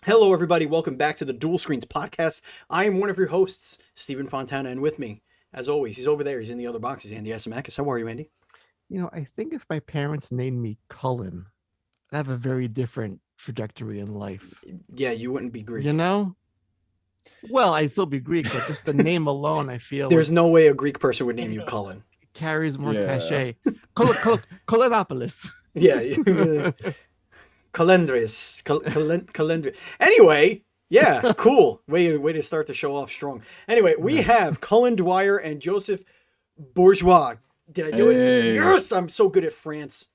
Hello, everybody. Welcome back to the Dual Screens podcast. I am one of your hosts, Stephen Fontana, and with me, as always, he's over there. He's in the other box. He's Andy Asimakis. How are you, Andy? I think if my parents named me Cullen, I'd have a very different trajectory in life. Yeah, you wouldn't be Greek. You know? Well, I'd still be Greek, but just the name alone, I feel There's like no way a Greek person would name you Cullen. carries more Yeah. cachet. Cullenopoulos. Yeah, Calendris. Calendris. Anyway, yeah, cool. Way to start the show off strong. Anyway, we have Cullen Dwyer and Joseph Bourgeois. Did I do it? Hey. Yes, I'm so good at France.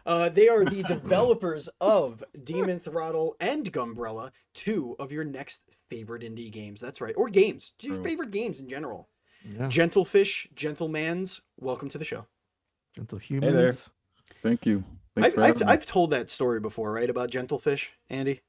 They are the developers of Demon Throttle and Gunbrella, two of your next favorite indie games. That's right. Or games. Your True. favorite games in general. Yeah. Gentlefish, Gentlemans, welcome to the show. Gentle there. humans. Thank you. Thanks for I've, having me. I've told that story before, right? About Gentlefish, Andy?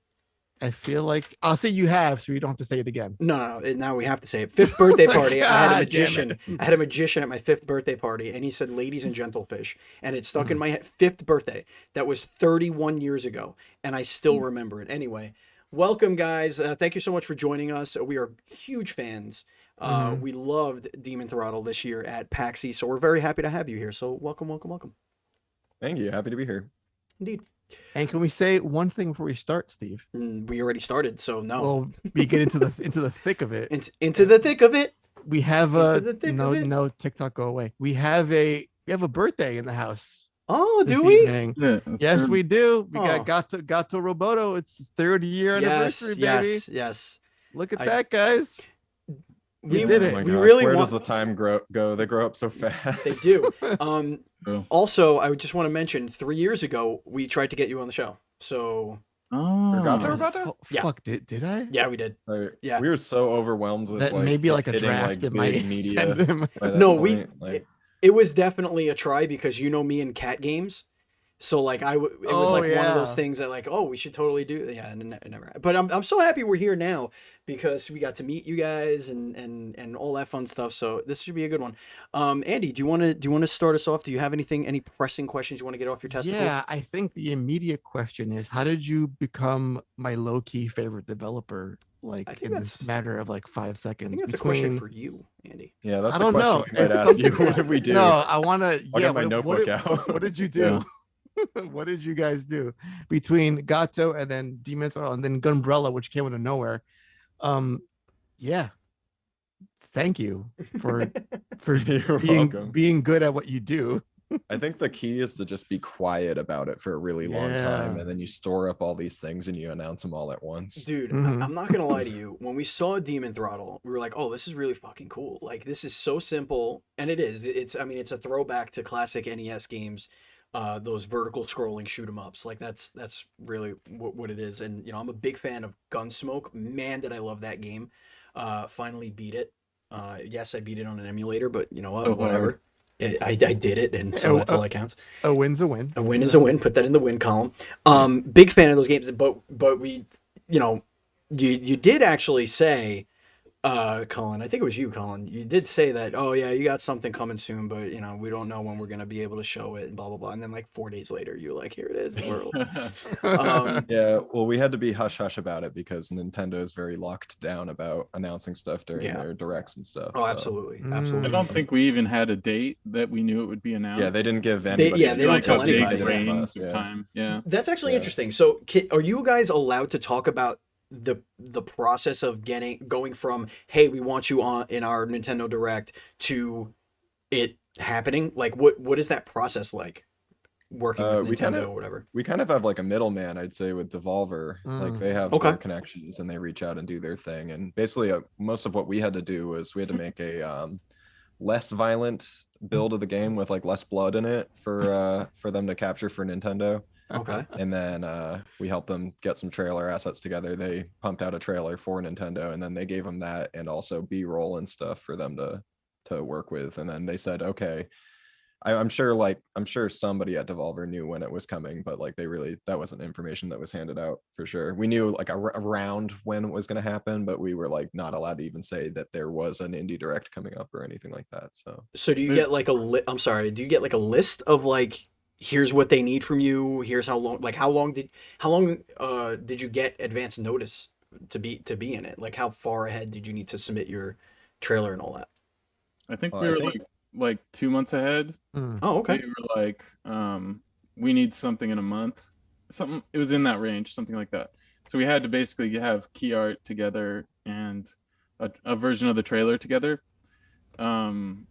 I feel like I'll say you have, so you don't have to say it again. No. Now we have to say it. Fifth birthday party. I had a God damn magician. it. I had a magician at my fifth birthday party, and he said "ladies and gentlefish," and it stuck in my head. Fifth birthday. That was 31 years ago, and I still remember it. Anyway, welcome, guys. Thank you so much for joining us. We are huge fans. We loved Demon Throttle this year at PAXI, so we're very happy to have you here. So welcome. Thank you. Happy to be here. Indeed. And can we say one thing before we start, Steve? We already started, so no. Well, we get into the thick of it. Into the thick of it. We have Into the thick of it. no TikTok, go away. We have a birthday in the house. Oh, This do we? evening. Yeah, that's Yes, true. we do. We Oh. got Gato Roboto. It's 30-year Yes, anniversary, baby. yes. Look at I- that, guys. We did Oh it. my We gosh, really where want. does the time go? They grow up so fast. They do. Um, True. Also, I would just want to mention 3 years ago we tried to get you on the show. So Oh, Oh, about that? Yeah. Fuck, did I? yeah, we did. Like, Yeah. we were so overwhelmed with That like maybe like a hitting, draft like, in my big media. By that No, point. Like, it was definitely a try because you know me in cat games. So like it was Oh, like one of those yeah. things that like, oh, we should totally do. Yeah, and it never. But I'm so happy we're here now because we got to meet you guys and all that fun stuff. So this should be a good one. Andy, do you want to start us off? Do you have any pressing questions you want to get off your testicles? Yeah, I think the immediate question is, how did you become my low-key favorite developer? Like I think in this that's- matter of like 5 I seconds. think that's a question for you, Andy. yeah, that's I the don't question know. we might It's ask you. something What did we do? No, I want to. I'll Yeah, get my notebook did, out. what did you do? What did you guys do between Gato and then Demon Throttle and then Gunbrella, which came out of nowhere? Yeah. Thank you for You're being welcome. being good at what you do. I think the key is to just be quiet about it for a really long time, Yeah. and then you store up all these things and you announce them all at once. Dude, Mhm. I'm not gonna lie to you. When we saw Demon Throttle, we were like, "Oh, this is really fucking cool! Like, this is so simple." And it is. I mean, it's a throwback to classic NES games, those vertical scrolling shoot 'em ups. Like, that's really what it is. And I'm a big fan of Gunsmoke. Man, did I love that game. Finally beat it. Yes, I beat it on an emulator, but you know what? So Whatever. hard. I did it, and so Oh, that's all that counts. A win's a win. A win is a win. Put that in the win column. Big fan of those games, but we, you did actually say, Colin. I think it was you, Colin. You did say that. Oh yeah, you got something coming soon, but we don't know when we're gonna be able to show it and blah blah blah. And then like 4 days later, you're like, here it is, the world. Yeah, well, we had to be hush hush about it because Nintendo is very locked down about announcing stuff during Yeah. their directs and stuff. Oh, so- absolutely, Mm. I absolutely. don't think we even had a date that we knew it would be announced. Yeah, they didn't give anybody. yeah, they don't like tell a big anybody, yeah. range Yeah. of time. Yeah. That's actually Yeah. interesting. So, are you guys allowed to talk about the process of going from, hey, we want you on in our Nintendo Direct, to it happening? Like, what is that process like, working with we Nintendo kind of- or whatever? We kind of have like a middleman, I'd say, with Devolver. Like they have Okay. their connections and they reach out and do their thing. And basically, most of what we had to do was we had to make a less violent build of the game with like less blood in it for them to capture for Nintendo. Okay. And then we helped them get some trailer assets together. They pumped out a trailer for Nintendo, and then they gave them that and also B-roll and stuff for them to work with. And then they said, okay, I'm sure somebody at Devolver knew when it was coming, but like that wasn't information that was handed out for sure. We knew like around when it was going to happen, but we were like not allowed to even say that there was an indie direct coming up or anything like that. So So do you get like I'm sorry, do you get like a list of like here's what they need from you. Here's how long. Like how long did you get advance notice to be in it? Like how far ahead did you need to submit your trailer and all that? I think Well, we I were think like 2 months ahead. Mm. Oh, They okay. were like, we need something in a month. Something it was in that range, something like that. So we had to basically have key art together and a version of the trailer together, um,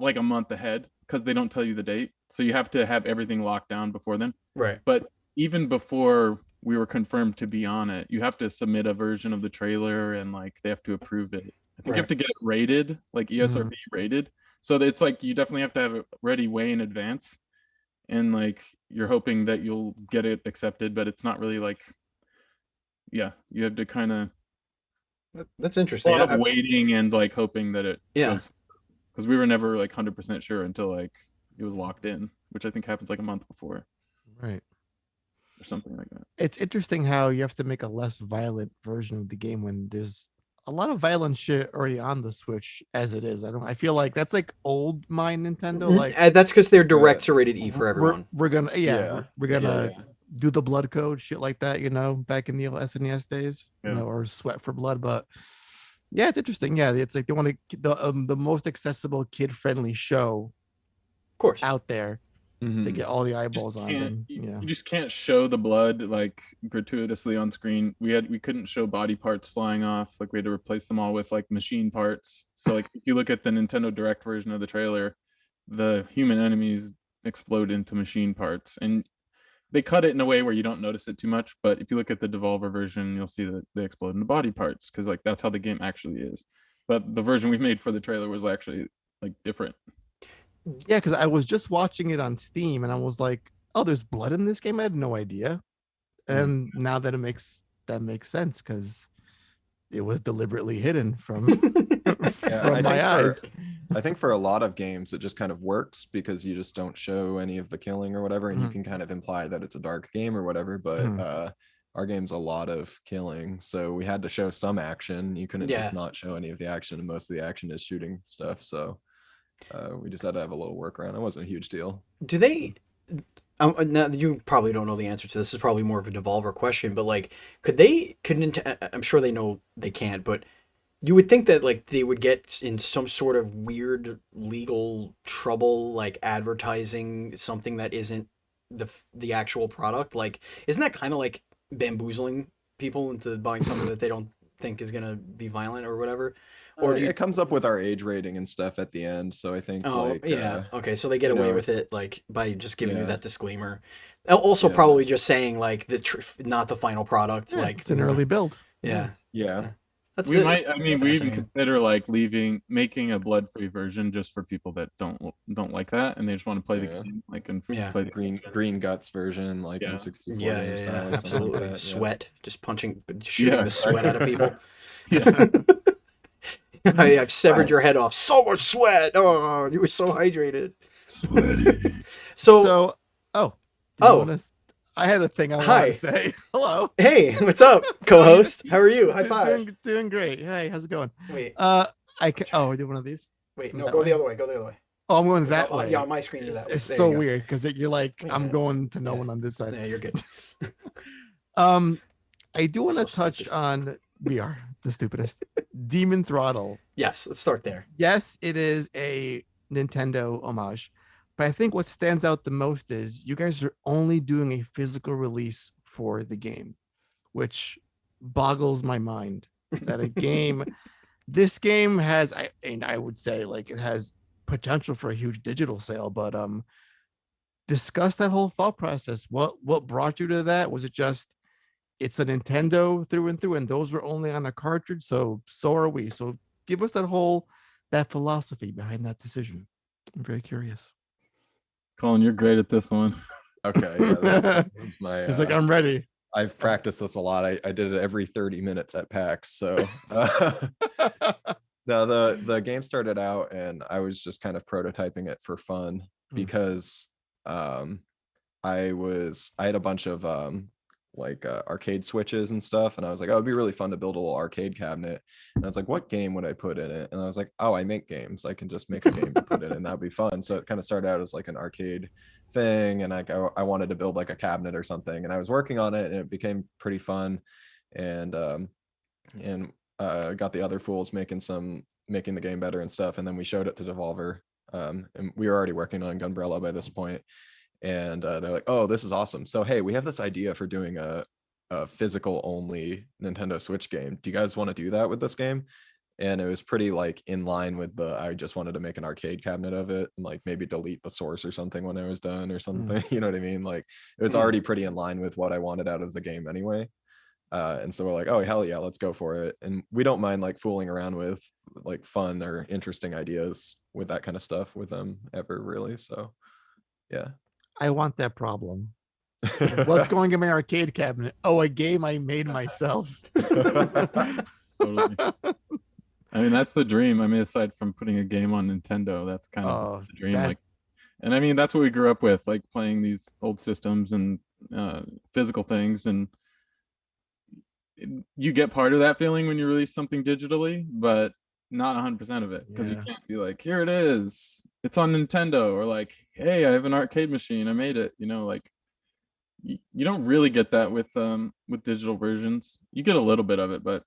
like a month ahead because they don't tell you the date. So you have to have everything locked down before then. Right. But even before we were confirmed to be on it, you have to submit a version of the trailer and like they have to approve it. I think you Right. have to get it rated, like ESRB rated. So it's like you definitely have to have it ready way in advance. And like you're hoping that you'll get it accepted, but it's not really like, yeah, you have to kind of That's a interesting. lot of waiting and like hoping that it Yeah. goes, because we were never like 100% sure until like it was locked in, which I think happens like a month before Right. or something like that. It's interesting how you have to make a less violent version of the game when there's a lot of violent shit already on the Switch as it is. I feel like that's like old mind Nintendo. Like That's because they're direct to rated E for everyone. we're gonna we're gonna yeah. do the blood code shit like that, back in the old SNES days, Yeah. or Sweat for Blood. But yeah, it's interesting. Yeah, it's like they want to the most accessible kid friendly show Of course. out there to Mhm. get all the eyeballs on. Can't- Then you just can't show the blood like gratuitously on screen. We couldn't show body parts flying off. Like we had to replace them all with like machine parts. So like if you look at the Nintendo Direct version of the trailer, the human enemies explode into machine parts, and they cut it in a way where you don't notice it too much. But if you look at the Devolver version, you'll see that they explode into body parts because like that's how the game actually is. But the version we made for the trailer was actually like different. yeah, because I was just watching it on Steam and I was like, oh, there's blood in this game. I had no idea. And now that makes sense because it was deliberately hidden from Yeah, my eyes. I think for a lot of games it just kind of works because you just don't show any of the killing or whatever, and you Mhm. can kind of imply that it's a dark game or whatever. But Mhm. our game's a lot of killing, so we had to show some action. You couldn't Yeah. just not show any of the action, and most of the action is shooting stuff. So we just had to have a little workaround. It wasn't a huge deal. Do they? Now you probably don't know the answer to this. This is probably more of a Devolver question, but like, could I'm sure they know they can't, but you would think that like they would get in some sort of weird legal trouble, like advertising something that isn't the actual product. Like, isn't that kind of like bamboozling people into buying something that they don't think is gonna be violent or whatever? Or do you? It comes up with our age rating and stuff at the end, so I think Oh, like yeah. Okay, so they get you away know, with it like by just giving you yeah. that disclaimer. Also, Yeah. probably just saying like not the final product. Yeah, like it's an early build. Yeah, yeah. that's We it. might. I mean, we even fascinating. consider like making a blood-free version just for people that don't like that, and they just want to play the Yeah. game, like and Yeah. play the Green Guts version, like Yeah. in 64 Yeah, game yeah, style yeah, or something absolutely. like that. Sweat, just shooting Yeah, the sweat out of people. Yeah. I've severed your head off. So much sweat. Oh, you were so hydrated. So, oh, Oh. I had a thing I wanted Hi. to say. Hello. Hey, what's up, co-host? How are you? High five. Doing great. Hey, how's it going? Wait, We're doing one of these. wait, no, that go way? the other way. Go the other way. Oh, I'm going 'Cause that I'll- way. Yeah, on my screen you're that way. It's There so you go. weird because you're like, Wait a I'm minute. going to no Yeah. one on this side. Yeah, you're good. I do want to So touch stupid. on we are the stupidest Demon Throttle. Yes, let's start there. Yes, it is a Nintendo homage, but I think what stands out the most is you guys are only doing a physical release for the game, which boggles my mind that a game this game has I would say like it has potential for a huge digital sale, but discuss that whole thought process. What brought you to that? Was it just it's a Nintendo through and through, and those were only on a cartridge, so are we. So give us that philosophy behind that decision. I'm very curious. Colin, you're great at this one. Okay, yeah, that's my. It's like I'm ready. I've practiced this a lot. I did it every 30 minutes at PAX. So no, the game started out and I was just kind of prototyping it for fun because I had a bunch of arcade switches and stuff, and I was like, oh, it'd be really fun to build a little arcade cabinet. And I was like, what game would I put in it? And I was like, oh, I make games, I can just make a game to put in, and that'd be fun. So it kind of started out as like an arcade thing, and I wanted to build like a cabinet or something, and I was working on it, and it became pretty fun. And got the other fools making the game better and stuff, and then we showed it to Devolver, and we were already working on Gunbrella by this point. And they're like, oh, this is awesome. So, hey, we have this idea for doing a physical only Nintendo Switch game. Do you guys want to do that with this game? And it was pretty like in line with I just wanted to make an arcade cabinet of it and like maybe delete the source or something when I was done or something. You know what I mean? Like it was already pretty in line with what I wanted out of the game anyway. And so we're like, oh, hell yeah, let's go for it. And we don't mind like fooling around with like fun or interesting ideas with that kind of stuff with them ever, really. So, yeah. I want that problem. What's going in my arcade cabinet? Oh, a game I made myself. Totally. I mean, that's the dream. I mean, aside from putting a game on Nintendo, that's kind of the dream. Like, and I mean, that's what we grew up with, like playing these old systems and physical things. And you get part of that feeling when you release something digitally, but not 100% of it, because you can't be like, here it is, it's on Nintendo, or like, hey, I have an arcade machine, I made it. You know, like you don't really get that with digital versions. You get a little bit of it, but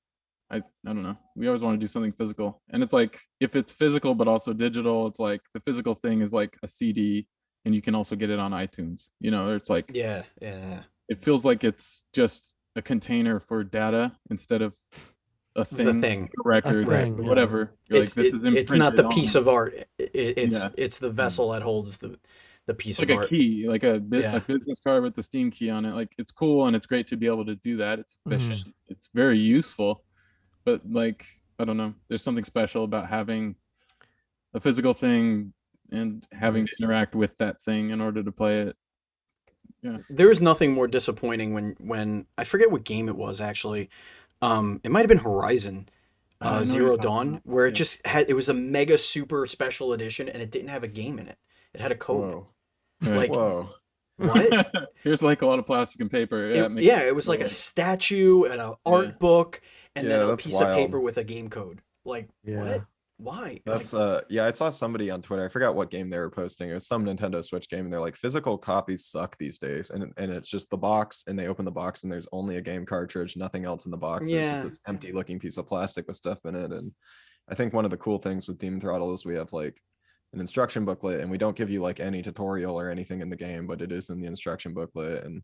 I don't know. We always want to do something physical, and it's like if it's physical but also digital, it's like the physical thing is like a CD, and you can also get it on iTunes. You know, it's like it feels like it's just a container for data instead of a thing, a record, or whatever. It's not the piece of art. It's the vessel that holds the piece of art. Like a key, like a business card with the Steam key on it. Like it's cool and it's great to be able to do that. It's efficient. It's very useful. But like, I don't know, there's something special about having a physical thing and having to interact with that thing in order to play it. Yeah. There is nothing more disappointing when I forget what game it was actually. It might have been Horizon Zero Dawn, where it was a mega super special edition and it didn't have a game in it. It had a code. Whoa. Like, whoa. What? Here's like a lot of plastic and paper. It was like a statue and an art book and then a piece of paper with a game code. Like, what? Why? That's I saw somebody on Twitter, I forgot what game they were posting. It was some Nintendo Switch game, and they're like, physical copies suck these days, and it's just the box, and they open the box and there's only a game cartridge, nothing else in the box. It's just this empty looking piece of plastic with stuff in it. And I think one of the cool things with Demon Throttle is we have like an instruction booklet, and we don't give you like any tutorial or anything in the game, but it is in the instruction booklet. And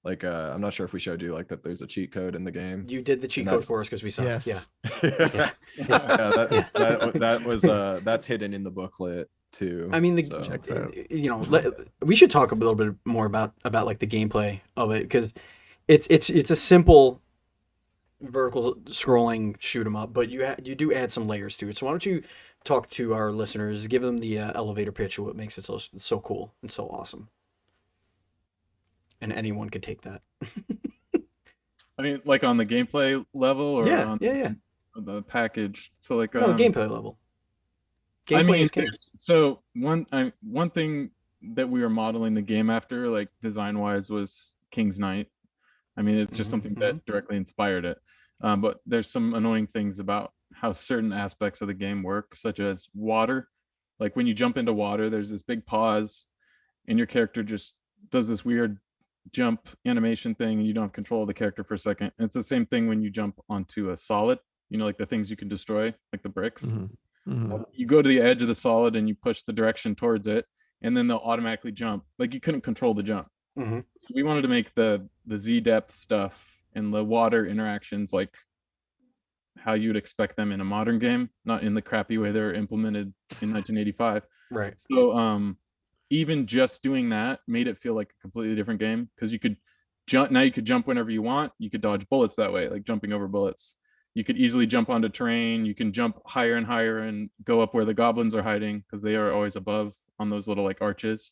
like I'm not sure if we showed you like that there's a cheat code in the game. You did the cheat code for us because we saw it. That was that's hidden in the booklet too. I mean, checks out. You know, we should talk a little bit more about like the gameplay of it, because it's a simple vertical scrolling shoot 'em up, but you do add some layers to it. So why don't you talk to our listeners, give them the elevator pitch of what makes it so cool and so awesome. And anyone could take that. I mean, like on the gameplay level, or on the package. So like no, gameplay level. Gameplay is king. So one thing that we were modeling the game after, like design wise, was King's Knight. I mean, it's just something that directly inspired it. But there's some annoying things about how certain aspects of the game work, such as water. Like when you jump into water, there's this big pause, and your character just does this weird jump animation thing, and you don't have control of the character for a second. And it's the same thing when you jump onto a solid, you know, like the things you can destroy, like the bricks. You go to the edge of the solid and you push the direction towards it, and then they'll automatically jump. Like you couldn't control the jump. So we wanted to make the Z depth stuff and the water interactions like how you'd expect them in a modern game, not in the crappy way they're implemented in 1985. Right. So even just doing that made it feel like a completely different game, because you could jump. Now you could jump whenever you want. You could dodge bullets that way, like jumping over bullets. You could easily jump onto terrain. You can jump higher and higher and go up where the goblins are hiding, because they are always above on those little like arches.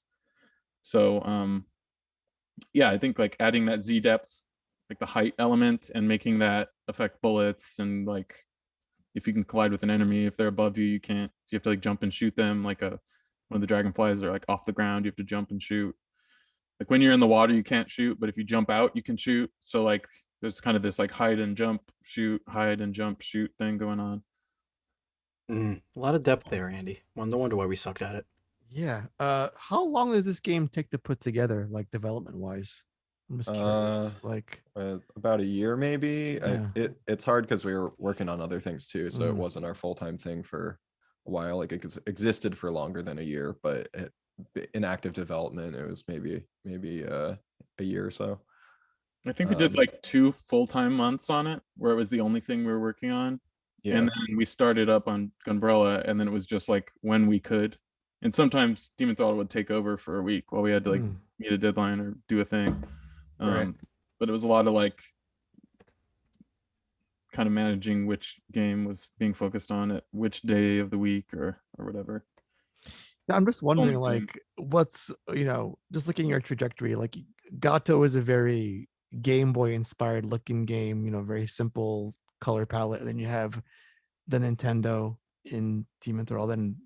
So I think like adding that Z depth, like the height element, and making that affect bullets, and like if you can collide with an enemy, if they're above you, you can't. You have to like jump and shoot them. Like one of the dragonflies are like off the ground, you have to jump and shoot. Like when you're in the water, you can't shoot, but if you jump out, you can shoot. So like there's kind of this like hide and jump, shoot, hide and jump, shoot thing going on. A lot of depth there, Andy. No wonder why we sucked at it. Yeah. How long does this game take to put together, like development wise? I'm just curious. Like about a year maybe. Yeah. It's hard because we were working on other things too, so it Mm. wasn't our full-time thing for a while. Like it existed for longer than a year, but in active development it was maybe a year or so. I think we did like 2 full-time months on it, where it was the only thing we were working on. Yeah. And then we started up on Gunbrella, and then it was just like when we could. And sometimes Demon Throttle would take over for a week while we had to like meet a deadline or do a thing. Right. But it was a lot of like kind of managing which game was being focused on at which day of the week or whatever. I'm just wondering, Only like, what's, just looking at your trajectory, like Gato is a very Game Boy inspired looking game, very simple color palette. And then you have the Nintendo in Demon Throttle. Then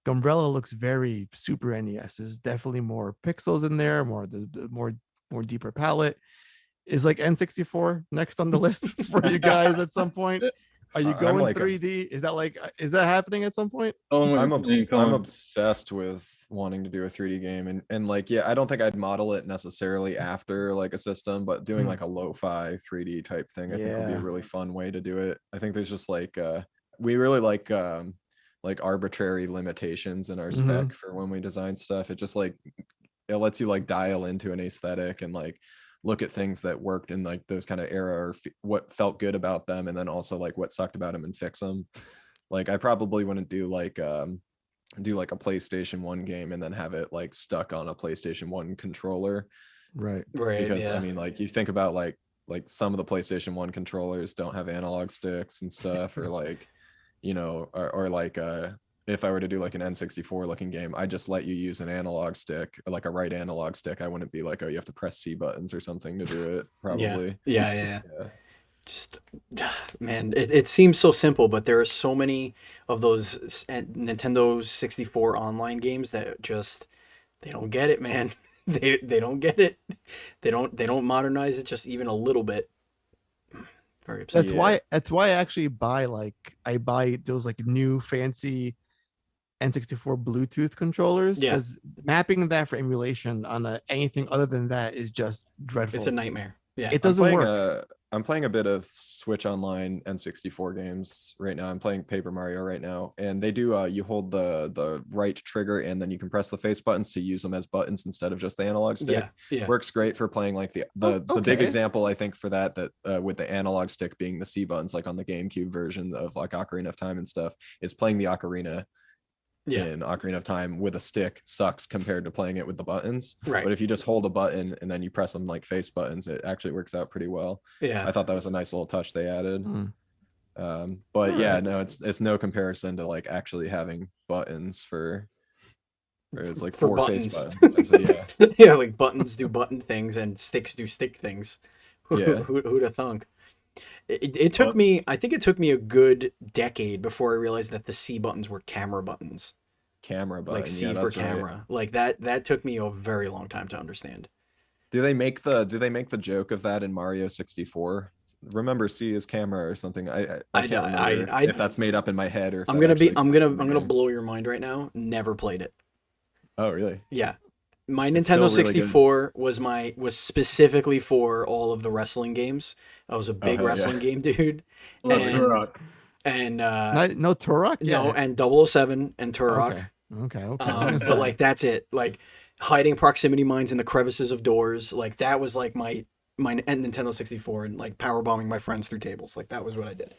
Gunbrella looks very Super NES. There's definitely more pixels in there, more deeper palette. Is like N64 next on the list for you guys at some point? Are you going like 3D? Is that happening at some point? I'm obsessed with wanting to do a 3D game, and like, yeah, I don't think I'd model it necessarily after like a system, but doing like a lo-fi 3D type thing, I think would be a really fun way to do it. I think there's just like we really like arbitrary limitations in our spec for when we design stuff. It just like it lets you like dial into an aesthetic and like look at things that worked in like those kind of era or what felt good about them, and then also like what sucked about them and fix them. Like I probably wouldn't do like a PlayStation 1 game and then have it like stuck on a PlayStation 1 controller. Right. Because I mean, like you think about like some of the PlayStation 1 controllers don't have analog sticks and stuff, or like, or like if I were to do like an N64 looking game, I just let you use an analog stick, like a right analog stick. I wouldn't be like, oh, you have to press C buttons or something to do it. Probably. Yeah. Just, man, it seems so simple, but there are so many of those Nintendo 64 online games that just, they don't get it, man. They don't get it. They don't modernize it just even a little bit. Very upsetting. That's why I actually buy those like new fancy N64 Bluetooth controllers, because mapping that for emulation on anything other than that is just dreadful. It's a nightmare. Yeah, it doesn't work. I'm playing a bit of Switch Online N64 games right now. I'm playing Paper Mario right now, and they do you hold the right trigger and then you can press the face buttons to use them as buttons instead of just the analog stick. Yeah. Works great for playing like the big example I think for that with the analog stick being the C buttons, like on the GameCube version of like Ocarina of Time and stuff, is playing the ocarina in Ocarina of Time with a stick sucks compared to playing it with the buttons. Right. But if you just hold a button and then you press them like face buttons, it actually works out pretty well. Yeah. I thought that was a nice little touch they added. But yeah, no, it's no comparison to like actually having buttons for it's like four face buttons essentially. Yeah, like buttons do button things and sticks do stick things. Who'd have thunk? It took me, I think it took me a good decade before I realized that the C buttons were camera buttons. Camera button, like C for camera. Right. Like that took me a very long time to understand. Do they make the joke of that in Mario 64? Remember, C is camera or something. I can't remember if that's made up in my head or if I'm gonna blow your mind right now. Never played it. Oh really? Yeah. My Nintendo 64 was specifically for all of the wrestling games. I was a big wrestling game dude. Turok. And no Turok? Yeah. No, and 007 and Turok. Okay. But like that's it. Like hiding proximity mines in the crevices of doors. Like that was like my Nintendo 64, and like power bombing my friends through tables. Like that was what I did.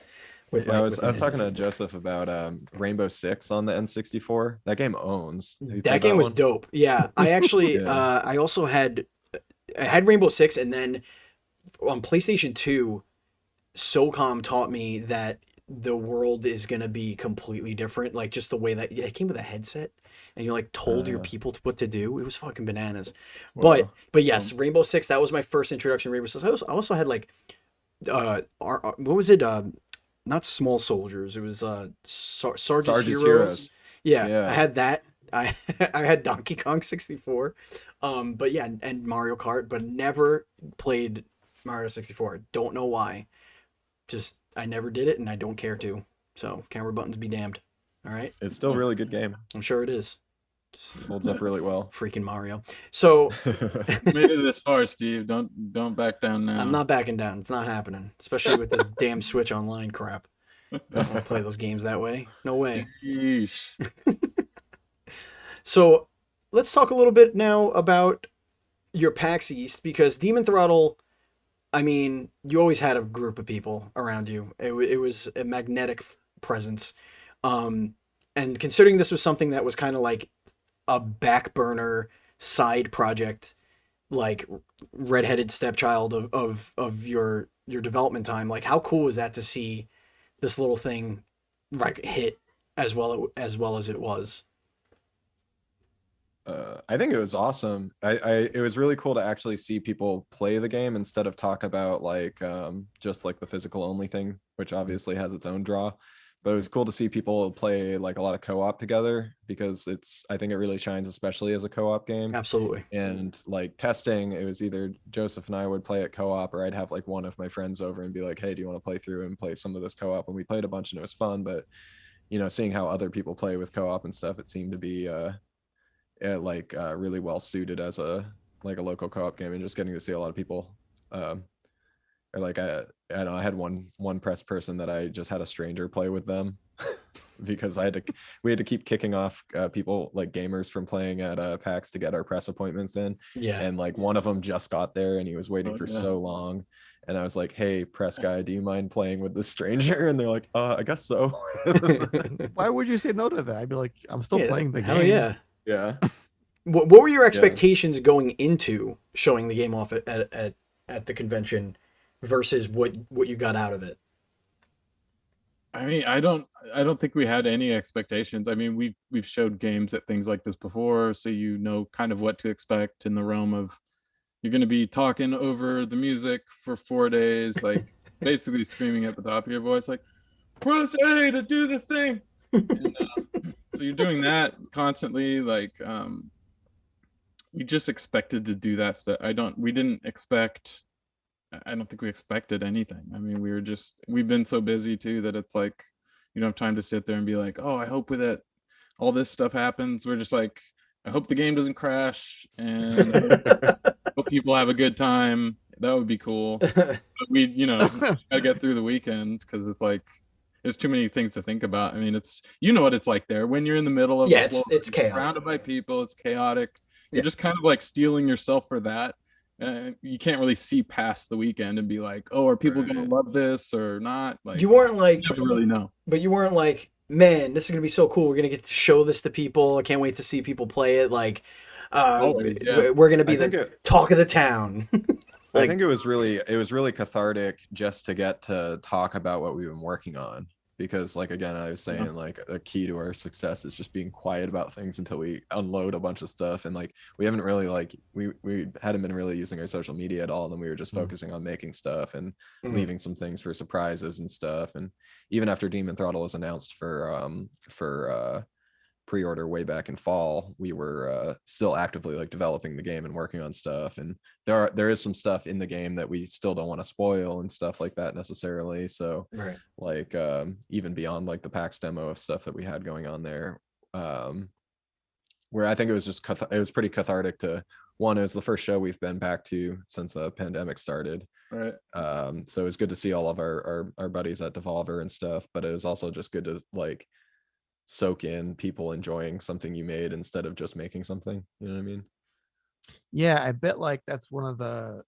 I was talking to Joseph about Rainbow Six on the N64. That game owns. That game was dope. Yeah, I actually I also had Rainbow Six, and then on PlayStation 2, SOCOM taught me that the world is gonna be completely different. Like just the way that it came with a headset, and you like told your people what to do. It was fucking bananas. Wow. But yes, Rainbow Six. That was my first introduction to Rainbow Six. I also had like what was it? Not Small Soldiers. It was Sergeant's Heroes. Yeah, I had that. I I had Donkey Kong 64, but yeah, and Mario Kart, but never played Mario 64. Don't know why. Just I never did it, and I don't care to. So camera buttons be damned. All right, It's still a really good game. I'm sure it is. Holds up really well. Freaking Mario. So Made it this far, Steve. Don't back down now. I'm not backing down. It's not happening, especially with this damn Switch Online crap. I don't want to play those games that way. No way. Yeesh. So let's talk a little bit now about your PAX East, because Demon Throttle, I mean, you always had a group of people around you. It was a magnetic presence. And considering this was something that was kind of like a back burner side project, like redheaded stepchild of your development time, like how cool was that to see this little thing like hit as well as it was? I think it was awesome. It was really cool to actually see people play the game instead of talk about like just like the physical only thing, which obviously has its own draw. But it was cool to see people play like a lot of co-op together, because I think it really shines, especially as a co-op game. Absolutely. And like testing, it was either Joseph and I would play it co-op, or I'd have like one of my friends over and be like, hey, do you want to play through and play some of this co-op? And we played a bunch and it was fun. But seeing how other people play with co-op and stuff, it seemed to be really well suited as a local co-op game, and just getting to see a lot of people. Or like I don't know, I had one press person that I just had a stranger play with them because we had to keep kicking off people like gamers from playing at PAX to get our press appointments in. Yeah. And like one of them just got there and he was waiting for so long. And I was like, hey, press guy, do you mind playing with this stranger? And they're like, I guess so. Why would you say no to that? I'd be like, I'm still playing the game. Hell yeah. Yeah. What were your expectations going into showing the game off at the convention versus what you got out of it? I mean, I don't think we had any expectations. I mean, we've showed games at things like this before, so you know kind of what to expect in the realm of you're going to be talking over the music for 4 days, like basically screaming at the top of your voice, like press A to do the thing. And, so you're doing that constantly, like we just expected to do that stuff. I don't think we expected anything. I mean, we've been so busy too that it's like you don't have time to sit there and be like, oh, I hope with it all this stuff happens. We're just like, I hope the game doesn't crash, and I hope people have a good time. That would be cool. But we gotta get through the weekend, because it's like there's too many things to think about. I mean, it's what it's like there when you're in the middle of it's chaos, surrounded by people. It's chaotic. You're just kind of like steeling yourself for that. You can't really see past the weekend and be like, oh, are people gonna love this or not? Like, you weren't like, you never really know. But you weren't like, man, this is gonna be so cool. We're gonna get to show this to people. I can't wait to see people play it. Like, we're gonna be the talk of the town. I think it was really cathartic just to get to talk about what we've been working on, because like again I was saying, like a key to our success is just being quiet about things until we unload a bunch of stuff. And like we haven't really we hadn't been really using our social media at all, and then we were just focusing on making stuff and leaving some things for surprises and stuff. And even after Demon Throttle was announced for pre-order way back in fall, we were still actively like developing the game and working on stuff. And there is some stuff in the game that we still don't want to spoil and stuff like that necessarily. So like even beyond like the PAX demo of stuff that we had going on there, where I think it was just it was pretty cathartic to one. It was the first show we've been back to since the pandemic started. Right. So it was good to see all of our buddies at Devolver and stuff, but it was also just good to like soak in people enjoying something you made instead of just making something. You know what I mean? Yeah, I bet like that's one of the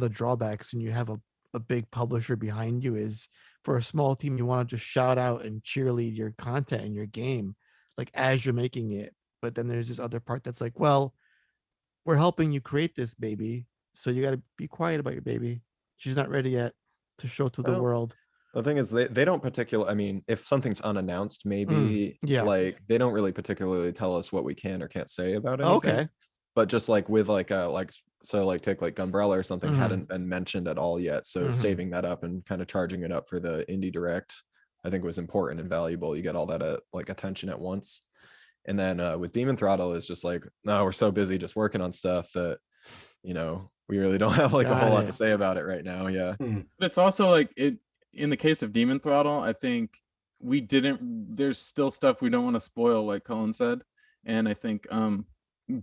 drawbacks when you have a big publisher behind you is for a small team, you want to just shout out and cheerlead your content and your game like as you're making it. But then there's this other part that's like, well, we're helping you create this baby, so you got to be quiet about your baby. She's not ready yet to show to the world. The thing is, they don't particularly, I mean, if something's unannounced, maybe like they don't really particularly tell us what we can or can't say about anything. Okay. But just like with like take like Gunbrella or something hadn't been mentioned at all yet. So saving that up and kind of charging it up for the indie direct, I think was important and valuable. You get all that like attention at once. And then with Demon Throttle, it's just like, no, we're so busy just working on stuff that, we really don't have like a whole Got lot it. to say about it right now. Yeah. But it's also like in the case of Demon Throttle, I think there's still stuff we don't want to spoil, like Cullen said. And I think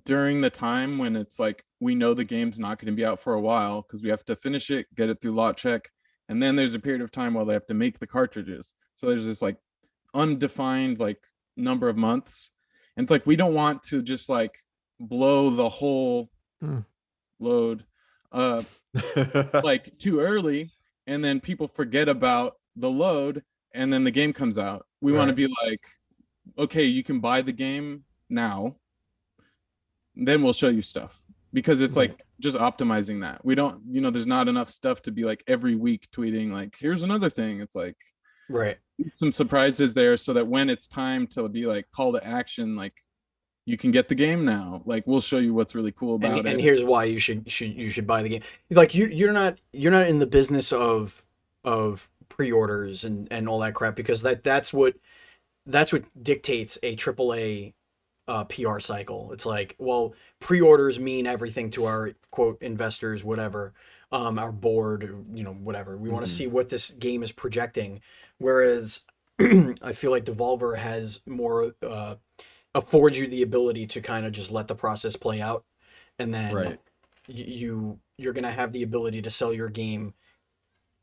during the time when it's like we know the game's not going to be out for a while because we have to finish it, get it through lot check, and then there's a period of time while they have to make the cartridges. So there's this like undefined like number of months. And it's like we don't want to just like blow the whole load like too early, and then people forget about the load, and then the game comes out. We want to be like, okay, you can buy the game now, then we'll show you stuff, because it's like just optimizing that. We don't, there's not enough stuff to be like every week tweeting like, here's another thing. It's like some surprises there, so that when it's time to be like call to action, like you can get the game now. Like we'll show you what's really cool about it. And here's why you should buy the game. Like you're not in the business of pre-orders and all that crap, because that's what dictates a AAA PR cycle. It's like, well, pre-orders mean everything to our quote investors, whatever, our board, whatever. We want to see what this game is projecting. Whereas I feel like Devolver has more affords you the ability to kind of just let the process play out, and then you're gonna have the ability to sell your game.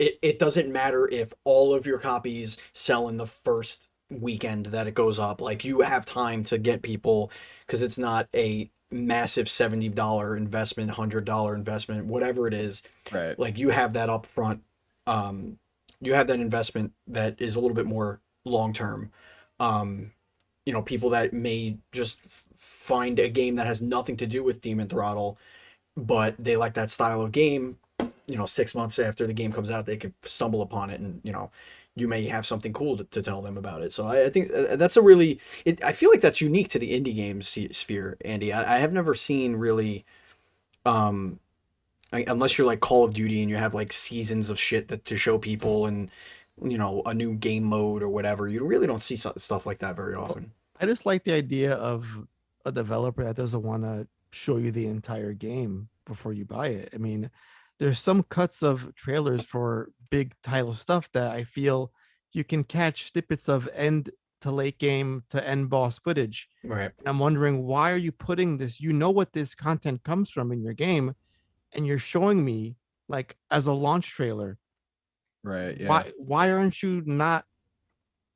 It doesn't matter if all of your copies sell in the first weekend that it goes up. Like, you have time to get people, because it's not a massive $70 investment, $100 investment, whatever it is. Right. Like, you have that up front. You have that investment that is a little bit more long term. People that may just find a game that has nothing to do with Demon Throttle, but they like that style of game. 6 months after the game comes out, they could stumble upon it, and you may have something cool to tell them about it. So I think that's a really, I feel like that's unique to the indie game sphere, Andy. I have never seen really, unless you're like Call of Duty and you have like seasons of shit to show people, and a new game mode or whatever. You really don't see stuff like that very often. I just like the idea of a developer that doesn't want to show you the entire game before you buy it. I mean, there's some cuts of trailers for big title stuff that I feel you can catch snippets of end to late game to end boss footage. Right. I'm wondering, why are you putting this? You know what this content comes from in your game, and you're showing me like as a launch trailer. Right. Yeah. Why aren't you not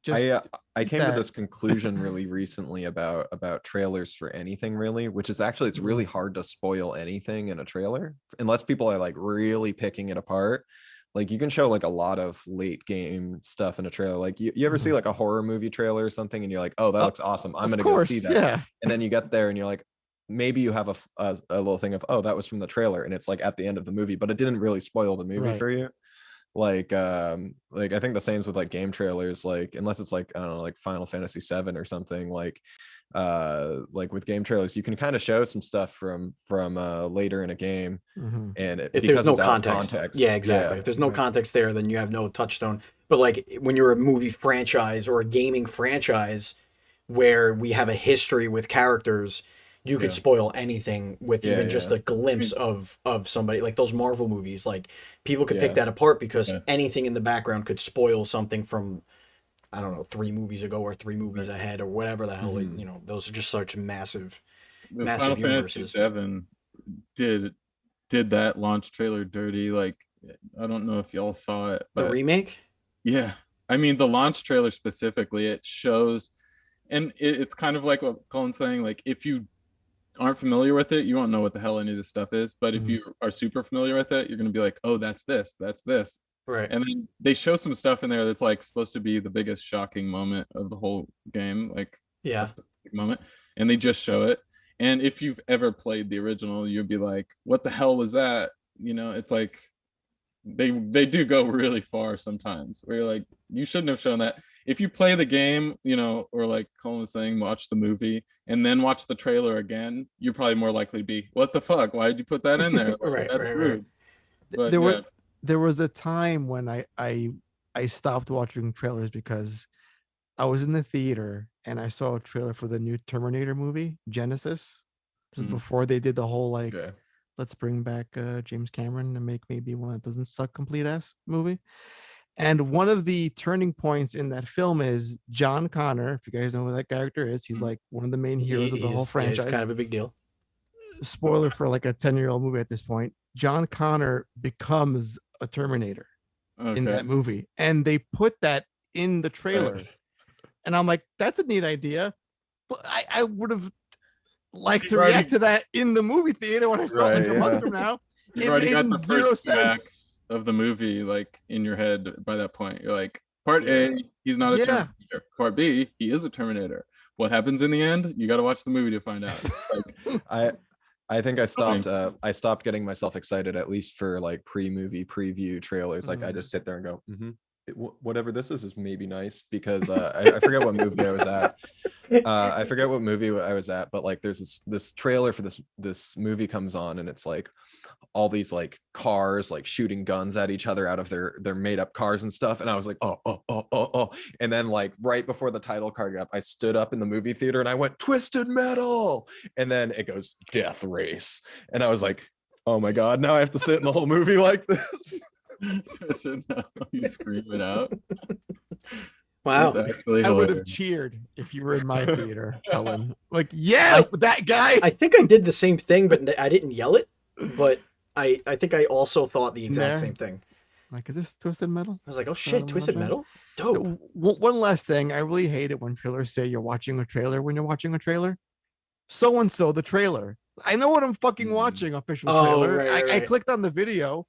just I came to this conclusion really recently about trailers for anything, really, which is actually, it's really hard to spoil anything in a trailer unless people are like really picking it apart. Like, you can show like a lot of late game stuff in a trailer. Like, you ever see like a horror movie trailer or something, and you're like, oh, that looks awesome, I'm gonna go see that. Yeah. And then you get there and you're like, maybe you have a little thing of, oh, that was from the trailer, and it's like at the end of the movie, but it didn't really spoil the movie for you. Like I think the same with like game trailers, like unless it's like, I don't know, like Final Fantasy 7 or something, like with game trailers, you can kind of show some stuff from later in a game, and if there's no context. Yeah, exactly. If there's no context there, then you have no touchstone. But like when you're a movie franchise or a gaming franchise where we have a history with characters, you could spoil anything with even just a glimpse of somebody. Like those Marvel movies, like people could pick that apart because anything in the background could spoil something from, I don't know, 3 movies ago or 3 movies ahead or whatever the hell. Those are just such massive Final universes. Fantasy 7 did that launch trailer dirty. Like, I don't know if y'all saw it, but the remake. Yeah, I mean the launch trailer specifically, it shows, and it's kind of like what Colin's saying. Like, if you aren't familiar with it, you won't know what the hell any of this stuff is. But if you are super familiar with it, you're going to be like, oh, that's this. Right. And then they show some stuff in there that's like supposed to be the biggest shocking moment of the whole game. Like, a specific moment. And they just show it. And if you've ever played the original, you'd be like, what the hell was that? It's like, they do go really far sometimes where you're like, you shouldn't have shown that. If you play the game, or like Colin was saying, watch the movie and then watch the trailer again, you're probably more likely to be, what the fuck? Why did you put that in there? Like, that's rude. But there was a time when I stopped watching trailers because I was in the theater and I saw a trailer for the new Terminator movie, Genesis. This is Mhm. before they did the whole like, Okay. let's bring back James Cameron and make maybe one that doesn't suck complete ass movie. And one of the turning points in that film is John Connor. If you guys know who that character is, he's like one of the main heroes of the whole He's franchise. kind of a big deal. Spoiler for like a 10-year-old movie at this point. John Connor becomes a Terminator in that movie, and they put that in the trailer. Right. And I'm like, that's a neat idea. But I would have liked You've to already- react to that in the movie theater when I saw it like a month from now. You've It already got made the zero first two sense. acts of the movie like in your head by that point. You're like, part A, he's not a Yeah. Terminator. Part B, he is a Terminator. What happens in the end? You got to watch the movie to find out. Like, I think I stopped getting myself excited, at least for like pre-movie preview trailers. Like I just sit there and go, whatever this is maybe nice, because I forget what movie I was at. I forget what movie I was at, but like there's this trailer for this movie comes on, and it's like all these like cars like shooting guns at each other out of their made up cars and stuff, and I was like, oh, and then like right before the title card got up, I stood up in the movie theater and I went, Twisted Metal, and then it goes Death Race, and I was like, oh my god, now I have to sit in the whole movie like this. You scream it out. Wow. I would have cheered if you were in my theater, Cullen. Like, yeah, that guy. I think I did the same thing, but I didn't yell it. But I think I also thought the exact same thing. Like, is this Twisted Metal? I was like, oh shit, Twisted Metal? Dope. One last thing. I really hate it when trailers say you're watching a trailer when you're watching a trailer. So-and-so, the trailer. I know what I'm fucking watching, official trailer. Right. I clicked on the video.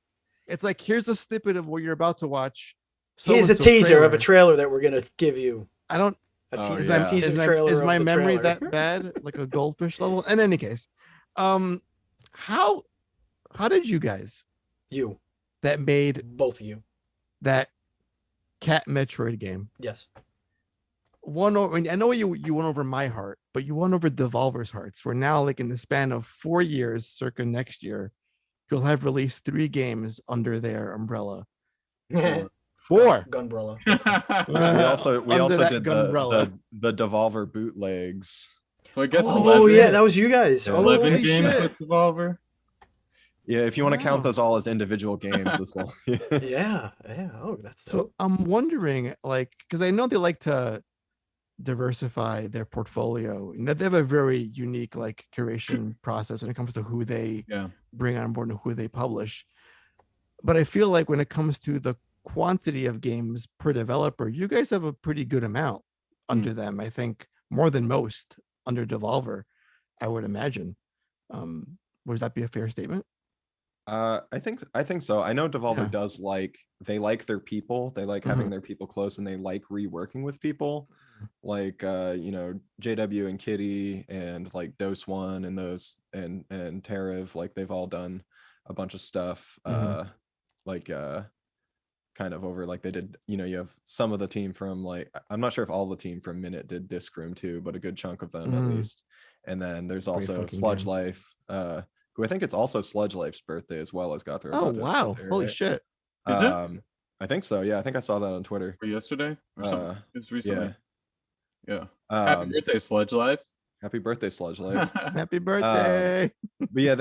It's like, here's a snippet of what you're about to watch. Here's a teaser of a trailer that we're going to give you. I don't... teaser trailer is my memory trailer. that bad? Like a goldfish level? In any case, how did you guys... You. That made... Both of you. That Cat Metroid game. Yes. I know you won over my heart, but you won over Devolver's hearts. We're now like in the span of 4 years, circa next year, you'll have released 3 games under their umbrella. 4 Gunbrella. we also did the Devolver bootlegs. So I guess that was you guys. 11 games with Devolver. Yeah, if you want to count those all as individual games, this will. Yeah. Oh, that's dope. So I'm wondering, like, because I know they like to diversify their portfolio, and that they have a very unique like curation process when it comes to who they bring on board and who they publish. But I feel like when it comes to the quantity of games per developer, you guys have a pretty good amount under them. I think more than most under Devolver, I would imagine. Would that be a fair statement? I think so. I know Devolver does they like their people. They like having their people close, and they like reworking with people. Like JW and Kitty and like Dose One and those and Tariv, like they've all done a bunch of stuff. Kind of over, like they did, you have some of the team from like, I'm not sure if all the team from Minute did Disc Room too, but a good chunk of them at least. And then there's also Sludge Life, who I think it's also Sludge Life's birthday as well as Gato. Oh wow, birthday, holy shit. Is it? I think so. Yeah, I think I saw that on Twitter. For yesterday or something. It was recently. Yeah. Happy birthday, Sludge Life. Happy birthday, Sludge Life. Happy birthday. But yeah,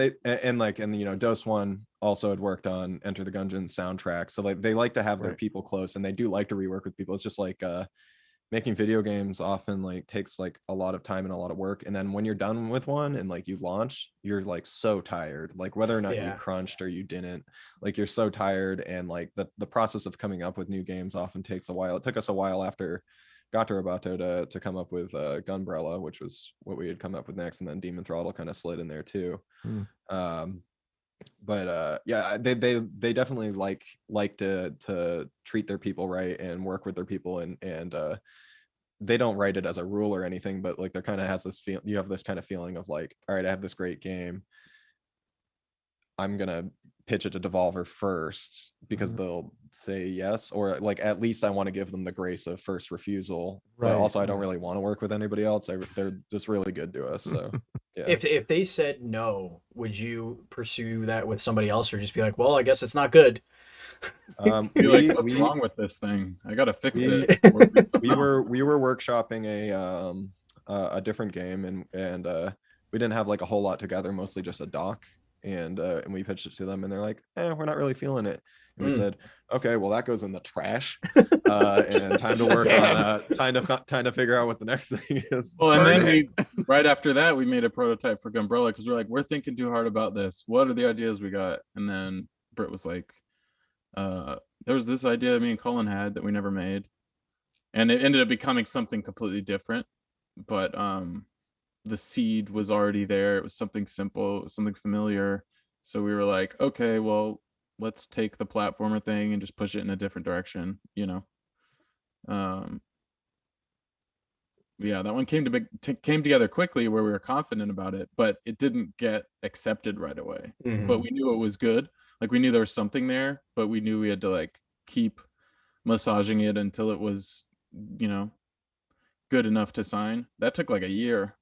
Dose One also had worked on Enter the Gungeon soundtrack. So like they like to have their people close, and they do like to rework with people. It's just like making video games often like takes like a lot of time and a lot of work. And then when you're done with one and like you launch, you're like so tired, like whether or not you crunched or you didn't, like you're so tired. And like the process of coming up with new games often takes a while. It took us a while after Gato Roboto to come up with Gunbrella, which was what we had come up with next, and then Demon Throttle kind of slid in there too. But they definitely like to treat their people right and work with their people, and they don't write it as a rule or anything, but like there kind of has this feel, you have this kind of feeling of like, all right, I have this great game, I'm gonna pitch it to Devolver first because they'll say yes, or like at least I want to give them the grace of first refusal. But also I don't really want to work with anybody else. They're just really good to us. So yeah. If they said no, would you pursue that with somebody else, or just be like, well, I guess it's not good? Be like, what's we wrong with this thing? I gotta fix we- it. we were workshopping a different game, and we didn't have like a whole lot together, mostly just a doc, and we pitched it to them, and they're like, we're not really feeling it. And we said, okay, well that goes in the trash, and time to work on time to figure out what the next thing is. Well, and then right after that, we made a prototype for Gunbrella because we're like, we're thinking too hard about this. What are the ideas we got? And then Britt was like, there was this idea me and Cullen had that we never made, and it ended up becoming something completely different. But the seed was already there. It was something simple, it was something familiar. So we were like, okay, well, let's take the platformer thing and just push it in a different direction, you know. Yeah, that one came together quickly where we were confident about it, but it didn't get accepted right away. But we knew it was good. Like we knew there was something there, but we knew we had to like keep massaging it until it was, you know, good enough to sign. That took like a year.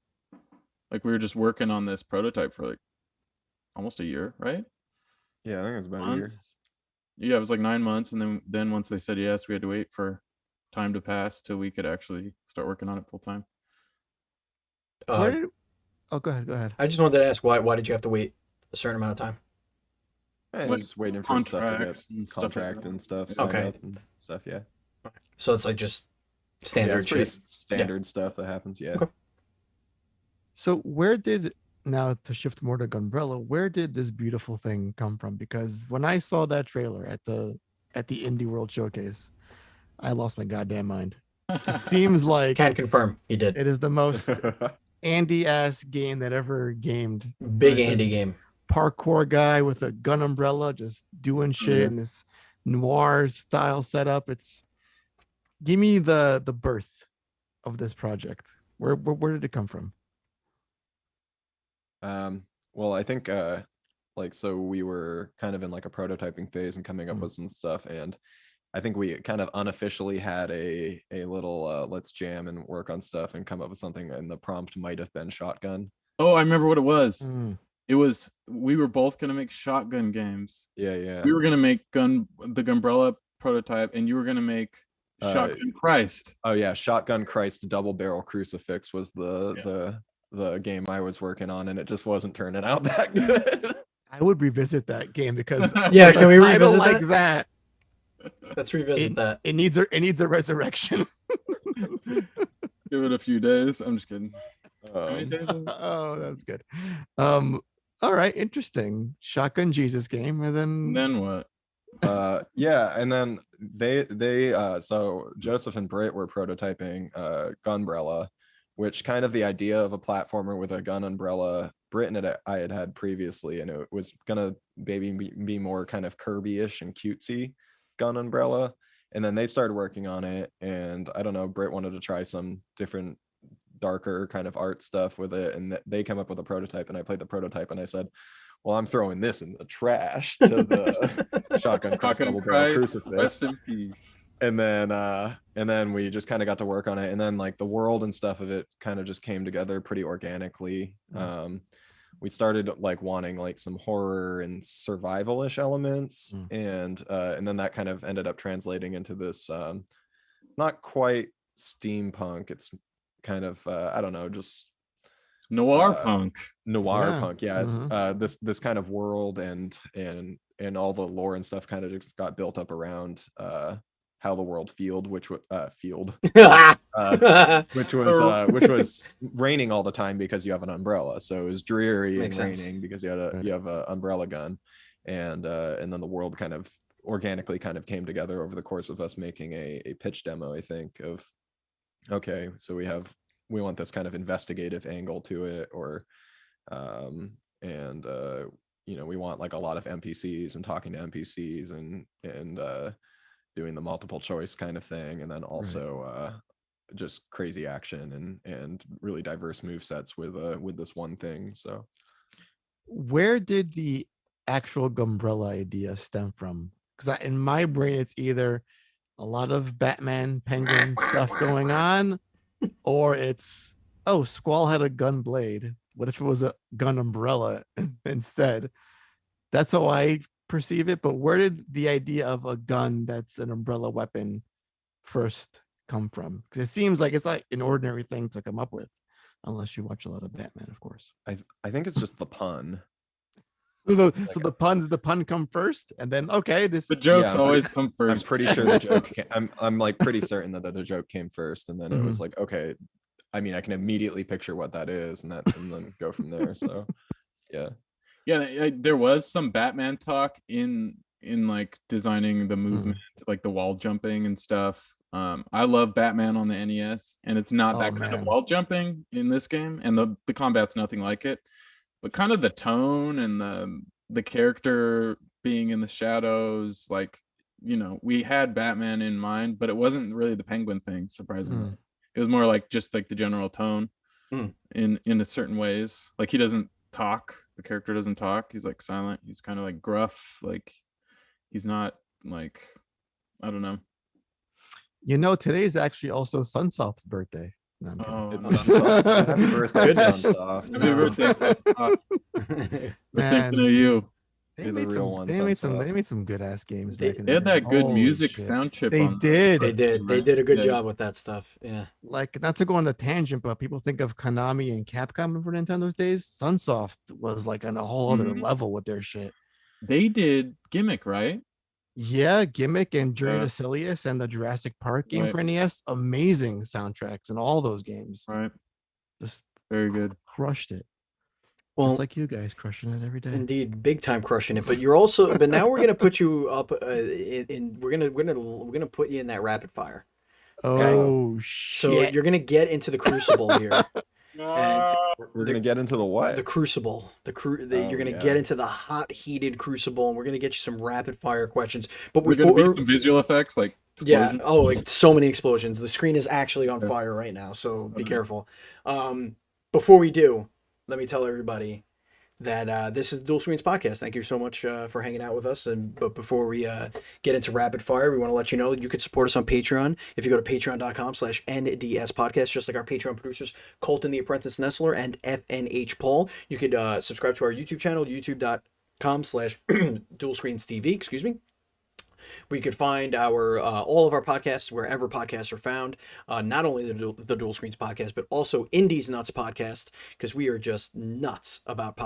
Like we were just working on this prototype for like almost a year, right? Yeah, I think it was about a year. Yeah, it was like 9 months, and then once they said yes, we had to wait for time to pass till we could actually start working on it full time. Oh, go ahead. I just wanted to ask why did you have to wait a certain amount of time? Like just waiting for stuff to get contract and stuff signed Okay. up and stuff. Yeah. So it's like just standard it's pretty shit. standard stuff that happens. Yeah. Okay. So now to shift more to Gunbrella, where did this beautiful thing come from? Because when I saw that trailer at the Indie World Showcase, I lost my goddamn mind. It seems like Can confirm he did. it is the most Andy ass game that ever gamed. Big This Andy is game. Parkour guy with a gun umbrella just doing shit in this noir style setup. Give me the birth of this project. Where did it come from? Well, I think so we were kind of in like a prototyping phase and coming up with some stuff, and I think we kind of unofficially had a little let's jam and work on stuff and come up with something, and the prompt might have been shotgun. Oh, I remember what it was. It was we were both gonna make shotgun games. Yeah. We were gonna make the Gunbrella prototype, and you were gonna make Shotgun Christ. Oh yeah, Shotgun Christ Double Barrel Crucifix was the game I was working on, and it just wasn't turning out that good. I would revisit that game because Yeah, can we revisit like that? Let's revisit that. It needs a resurrection. Give it a few days. I'm just kidding. Oh, that's good. All right, interesting. Shotgun Jesus game, and then what? Yeah, and then they so Joseph and Britt were prototyping Gunbrella, which kind of the idea of a platformer with a gun umbrella Britt and I had previously, and it was gonna be more kind of Kirby-ish and cutesy gun umbrella. And then they started working on it, and I don't know, Britt wanted to try some different darker kind of art stuff with it, and they came up with a prototype, and I played the prototype, and I said, well, I'm throwing this in the trash to the Shotgun Christ Double Barrel Crucifix. Rest in peace. And then we just kind of got to work on it, and then like the world and stuff of it kind of just came together pretty organically. We started like wanting like some horror and survival-ish elements, and then that kind of ended up translating into this not quite steampunk, it's kind of I don't know, just noir punk. Yeah, it's this kind of world, and all the lore and stuff kind of just got built up around how the world which was raining all the time because you have an umbrella, so it was dreary. Makes and raining sense. Because you have an umbrella gun, and then the world kind of organically kind of came together over the course of us making a pitch demo, I think, of okay, so we want this kind of investigative angle to it, or we want like a lot of NPCs and talking to NPCs and doing the multiple choice kind of thing, and then also just crazy action and really diverse move sets with this one thing. So where did the actual Gunbrella idea stem from? Because in my brain it's either a lot of Batman Penguin stuff going on, or it's Squall had a gun blade, what if it was a gun umbrella instead? That's how I perceive it, but where did the idea of a gun that's an umbrella weapon first come from? Because it seems like it's like an ordinary thing to come up with, unless you watch a lot of Batman, of course. I think it's just the pun. So the pun come first, and then okay, this The jokes Yeah, always come first. I'm pretty sure the joke. I'm like pretty certain that the joke came first, and then it was like, okay. I mean, I can immediately picture what that is, and then go from there. So, yeah. Yeah, there was some Batman talk in like designing the movement, like the wall jumping and stuff. I love Batman on the NES, and it's not that kind of wall jumping in this game, and the combat's nothing like it. But kind of the tone and the character being in the shadows, like, you know, we had Batman in mind, but it wasn't really the Penguin thing, surprisingly. It was more like just like the general tone in a certain ways. Like he doesn't talk, the character doesn't talk, he's like silent, he's kind of like gruff, like he's not like, I don't know. You know, today is actually also Sunsoft's birthday. No, I'm kidding. Oh, It's no. Happy birthday, Goodness. Sunsoft. Happy birthday. We're thinking of you. They You're the made real some. one, They made some good ass games back in They the had day. that good Holy music shit. sound chip They on did. They did. They did a good job with that stuff. Yeah. Like, not to go on a tangent, but people think of Konami and Capcom for Nintendo's days. Sunsoft was like on a whole other level with their shit. They did Gimmick, right? Yeah, Gimmick and Journey to Silius and the Jurassic Park game for NES. Amazing soundtracks in all those games. Right. Just very good. Crushed it. Well, just like you guys crushing it every day. Indeed, big time crushing it. But you're also. But now we're gonna put you up. We're gonna put you in that rapid fire. Okay? Oh shit! So you're gonna get into the Crucible here. And we're gonna get into the what? The Crucible. You're gonna get into the hot, heated Crucible, and we're gonna get you some rapid fire questions. But we're gonna get some visual effects, like explosions. Yeah. Oh, like so many explosions. The screen is actually on fire right now, so be careful. Before we do, let me tell everybody that this is the Dual Screens Podcast. Thank you so much for hanging out with us. But before we get into rapid fire, we want to let you know that you could support us on Patreon. If you go to patreon.com/NDS podcast, just like our Patreon producers, Colton the Apprentice Nestler and FNH Paul, you could subscribe to our YouTube channel, youtube.com/Dual Screens TV, excuse me. We could find our all of our podcasts wherever podcasts are found. Not only the Dual Screens Podcast, but also Indies Nuts Podcast, because we are just nuts about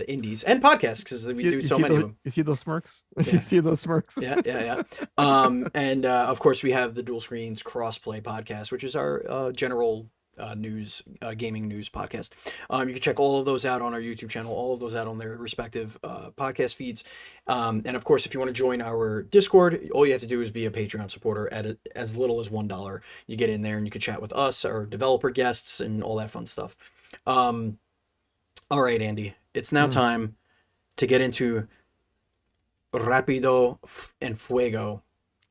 indies and podcasts, because we do so many of them. You see those smirks? Yeah. You see those smirks? Yeah. And of course, we have the Dual Screens Crossplay Podcast, which is our general gaming news podcast. You can check all of those out on our YouTube channel, all of those out on their respective podcast feeds. And of course, if you want to join our Discord, all you have to do is be a Patreon supporter at as little as $1. You get in there and you can chat with us, our developer guests, and all that fun stuff. All right, Andy, it's now time to get into Rapido and Fuego.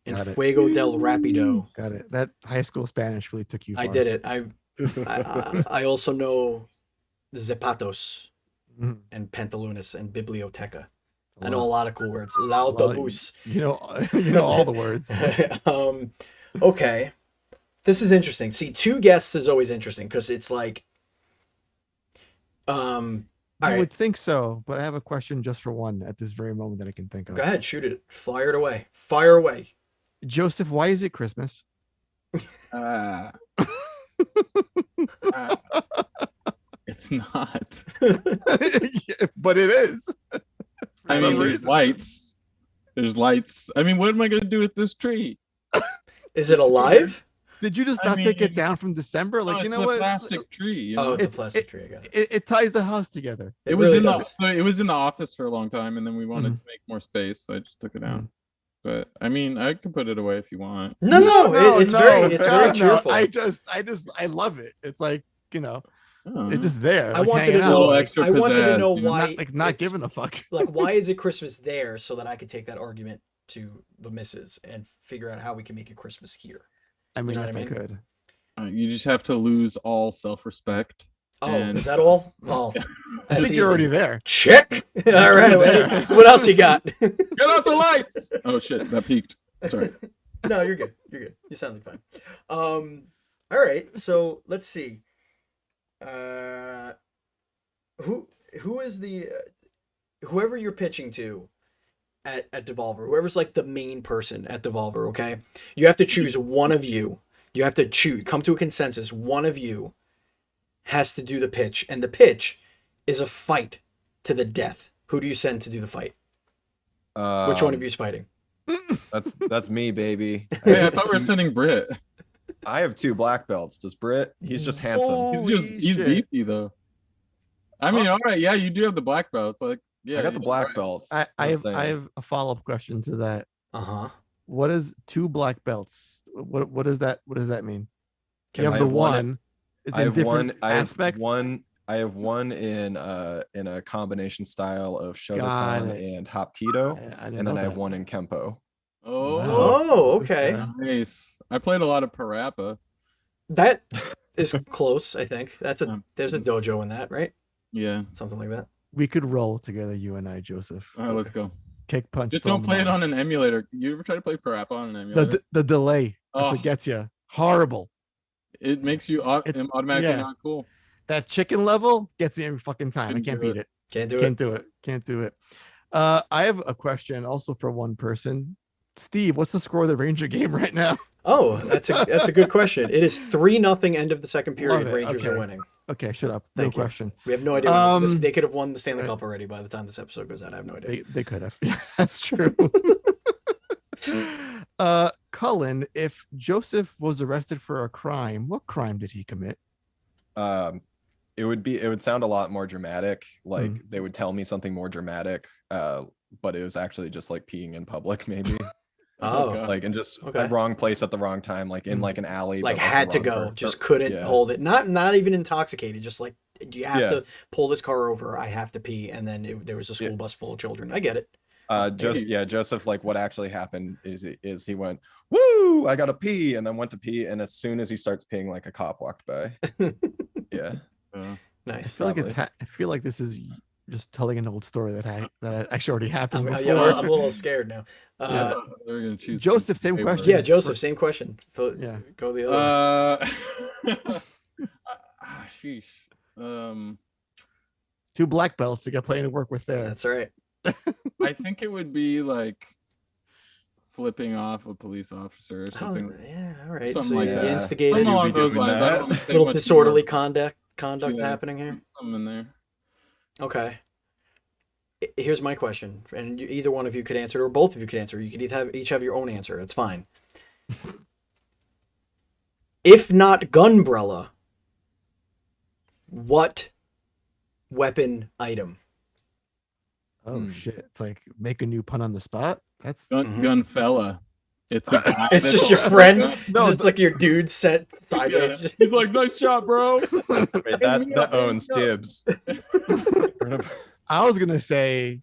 And Fuego del Rapido. Got it. That high school Spanish really took you far. I did it. I also know Zapatos and Pantalones and Biblioteca. I know a lot of cool words. L'autobus. You know all the words. Okay. This is interesting. See, two guests is always interesting because it's like I would think so, but I have a question just for one at this very moment that I can think of. Go ahead, shoot it. Fire it away. Fire away. Joseph, why is it Christmas? It's not. Yeah, but it is. I mean, there's lights. There's lights. I mean, what am I going to do with this tree? Is it alive? Did you just not take it down from December? Like, you know what? It's a plastic tree. You know? Oh, it's a plastic tree. I got it. It ties the house together. It was really it was in the office for a long time, and then we wanted to make more space, so I just took it out. But I mean, I can put it away if you want. No, it's very cheerful. I love it. It's like, you know, it's just there. I wanted to know. I wanted to know why, not giving a fuck. Like, why is it Christmas there, so that I could take that argument to the missus and figure out how we can make it Christmas here. I mean, if I could. You just have to lose all self-respect. Oh, is that all? Oh, I think you're already there. Check. All right. What else you got? Get out the lights. Oh shit, that peaked. Sorry. No, you're good. You're good. You sound like fine. All right. So let's see. Who is the whoever you're pitching to? at Devolver, whoever's like the main person at Devolver, okay? You have to choose one of you. You have to come to a consensus. One of you has to do the pitch, and the pitch is a fight to the death. Who do you send to do the fight? Which one of you is fighting? That's me, baby. Hey, I thought we were sending Brit. I have 2 black belts. Does Britt? He's just handsome. He's beefy though. I mean, all right, yeah, you do have the black belts. Like, yeah, I got the black belts. I Just have saying. a follow-up question to that. Uh-huh. What is 2 black belts? What is that? What does that mean? You have I the have one- one. Is I in have different one. I have aspects? one. I have one in a combination style of Shotokan it. and Hapkido, I didn't and then know I have that. one in Kempo. Oh, Oh, This okay. guy. nice. I played a lot of Parappa. That is close, I think. There's a dojo in that, right? Yeah. Something like that. We could roll together, you and I, Joseph. All right, let's go. Kick punch. Just film don't play it mom. on an emulator. You ever try to play Parappa on an emulator? the delay. That's Oh. what gets you. Horrible. It makes you It's- automatically yeah. not cool. That chicken level gets me every fucking time. I Couldn't can't do beat it. Can't do Can't it. do it. Can't do it. I have a question also for one person. Steve, what's the score of the Ranger game right now? Oh, that's a good question. It is 3-0 end of the second period. Love it. Rangers are Okay. winning. Okay, shut up. Thank no you. question. We have no idea. Um, They could have won the Stanley Cup already by the time this episode goes out. I have no idea. They could have. That's true. Cullen, if Joseph was arrested for a crime, what crime did he commit? It would sound a lot more dramatic. Like Hmm. they would tell me something more dramatic. But it was actually just like peeing in public, maybe. Oh, God. Like in just Okay. the wrong place at the wrong time, like in Mm. like an alley. like but, the had to wrong go, person. just couldn't Yeah. hold it. Not even intoxicated, just like you have Yeah. to pull this car over. I have to pee, and then there was a school Yeah. bus full of children. I get it. Joseph, like what actually happened is he went, woo, I gotta pee, and then went to pee, and as soon as he starts peeing, like a cop walked by. Yeah. I Nice. feel like Probably. I feel like this is just telling an old story that actually already happened before. Yeah, I'm a little scared now. Yeah, they're gonna choose Joseph, same favorite. question. Yeah, Joseph, same question. Yeah. Go the other way. Sheesh. 2 black belts. You got plenty to work with there. That's right. I think it would be like flipping off a police officer or Oh, something. yeah, all right. Something So like you that. instigated Something Maybe along we those doing lines. I that. don't think little much disorderly more. conduct Yeah. happening here. Something in there. Okay. Here's my question, and either one of you could answer it, or both of you could answer. You could each have your own answer. It's fine. If not Gunbrella, what weapon item? Shit. It's like make a new pun on the spot. That's Mhm. Gun fella. It's a guy It's that's just your like friend. that. No, It's like your dude set Yeah. sideways. He's like, nice shot, bro. Wait, me that up, owns baby, up. dibs. I was gonna say,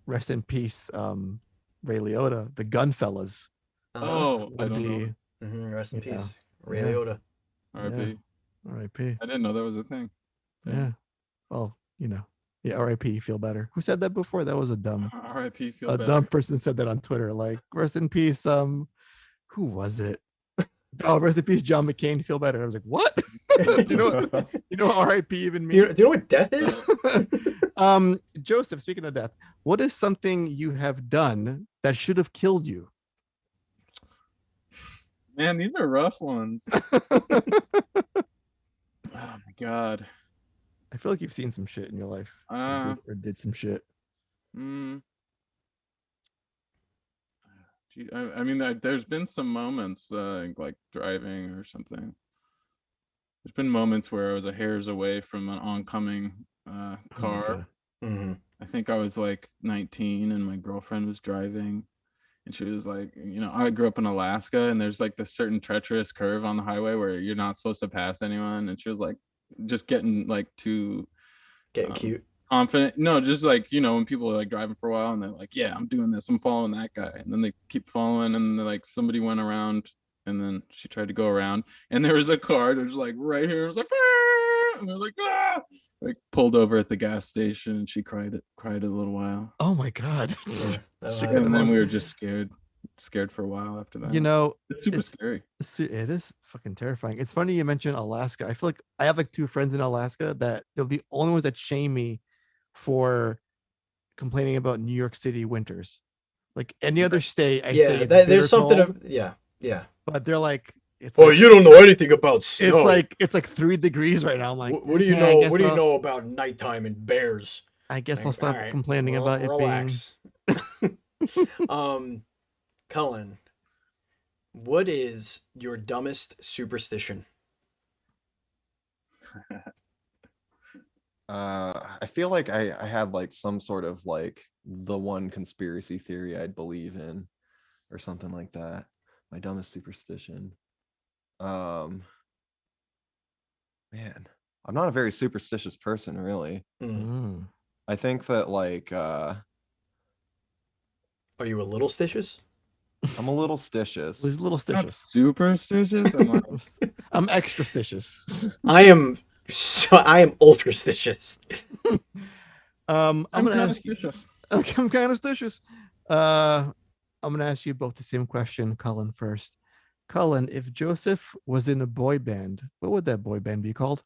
rest in peace, Ray Liotta, the Gunfellas Oh, I would don't know. be Rest in Yeah. peace, Ray Yeah. Liotta. R.I.P. R.I.P. I didn't know that was a thing. Yeah. Well, yeah, R.I.P. Feel better. Who said that before? That was a dumb R.I.P. Feel a better. dumb person said that on Twitter. Like, rest in peace. Who was it? Oh, rest in peace, John McCain. Feel better. I was like, what? do you know what RIP even Do you means? know what death is? Joseph, speaking of death, what is something you have done that should have killed you? Man, these are rough ones. Oh my god. I feel like you've seen some shit in your life. Or did some shit. Gee, I mean, there's been some moments like driving or something. There's been moments where I was a hair's away from an oncoming car. Mm-hmm. I think I was like 19 and my girlfriend was driving, and she was like, I grew up in Alaska, and there's like this certain treacherous curve on the highway where you're not supposed to pass anyone, and she was like just getting like too Getting cute. confident. No, just like, when people are like driving for a while and they're like, yeah, I'm doing this, I'm following that guy, and then they keep following, and they're like, somebody went around, and then she tried to go around, and there was a car that was like right here. It was like, ah! And I was like, ah! Like pulled over at the gas station, and she cried a little while. Oh my god. That She was- got And then him. we were just scared for a while after that. It's super scary. It is fucking terrifying. It's funny you mentioned Alaska. I feel like I have like 2 friends in Alaska that they're the only ones that shame me for complaining about New York City winters. Like any other state, I say Yeah, it's bitter there's something. cold, Yeah. but they're like, it's Oh, like, you don't know anything about snow. it's like 3 degrees right now. I'm like, What do you "Okay, know? I guess What do you I'll- know about nighttime and bears? I guess I'll Like, stop all right, complaining about it relax. Cullen, what is your dumbest superstition? I feel like I had like some sort of like the one conspiracy theory I'd believe in or something like that. My dumbest superstition. Man, I'm not a very superstitious person, really. Mm. Mm. I think that like Are you a little stitious? I'm a little stitious. He's a little Not stitious. superstitious. I'm like, I'm extra stitious. I am ultra stitious. I'm gonna kinda ask you. suspicious. I'm kind of stitious. I'm gonna ask you both the same question, Cullen first. Cullen, if Joseph was in a boy band, what would that boy band be called?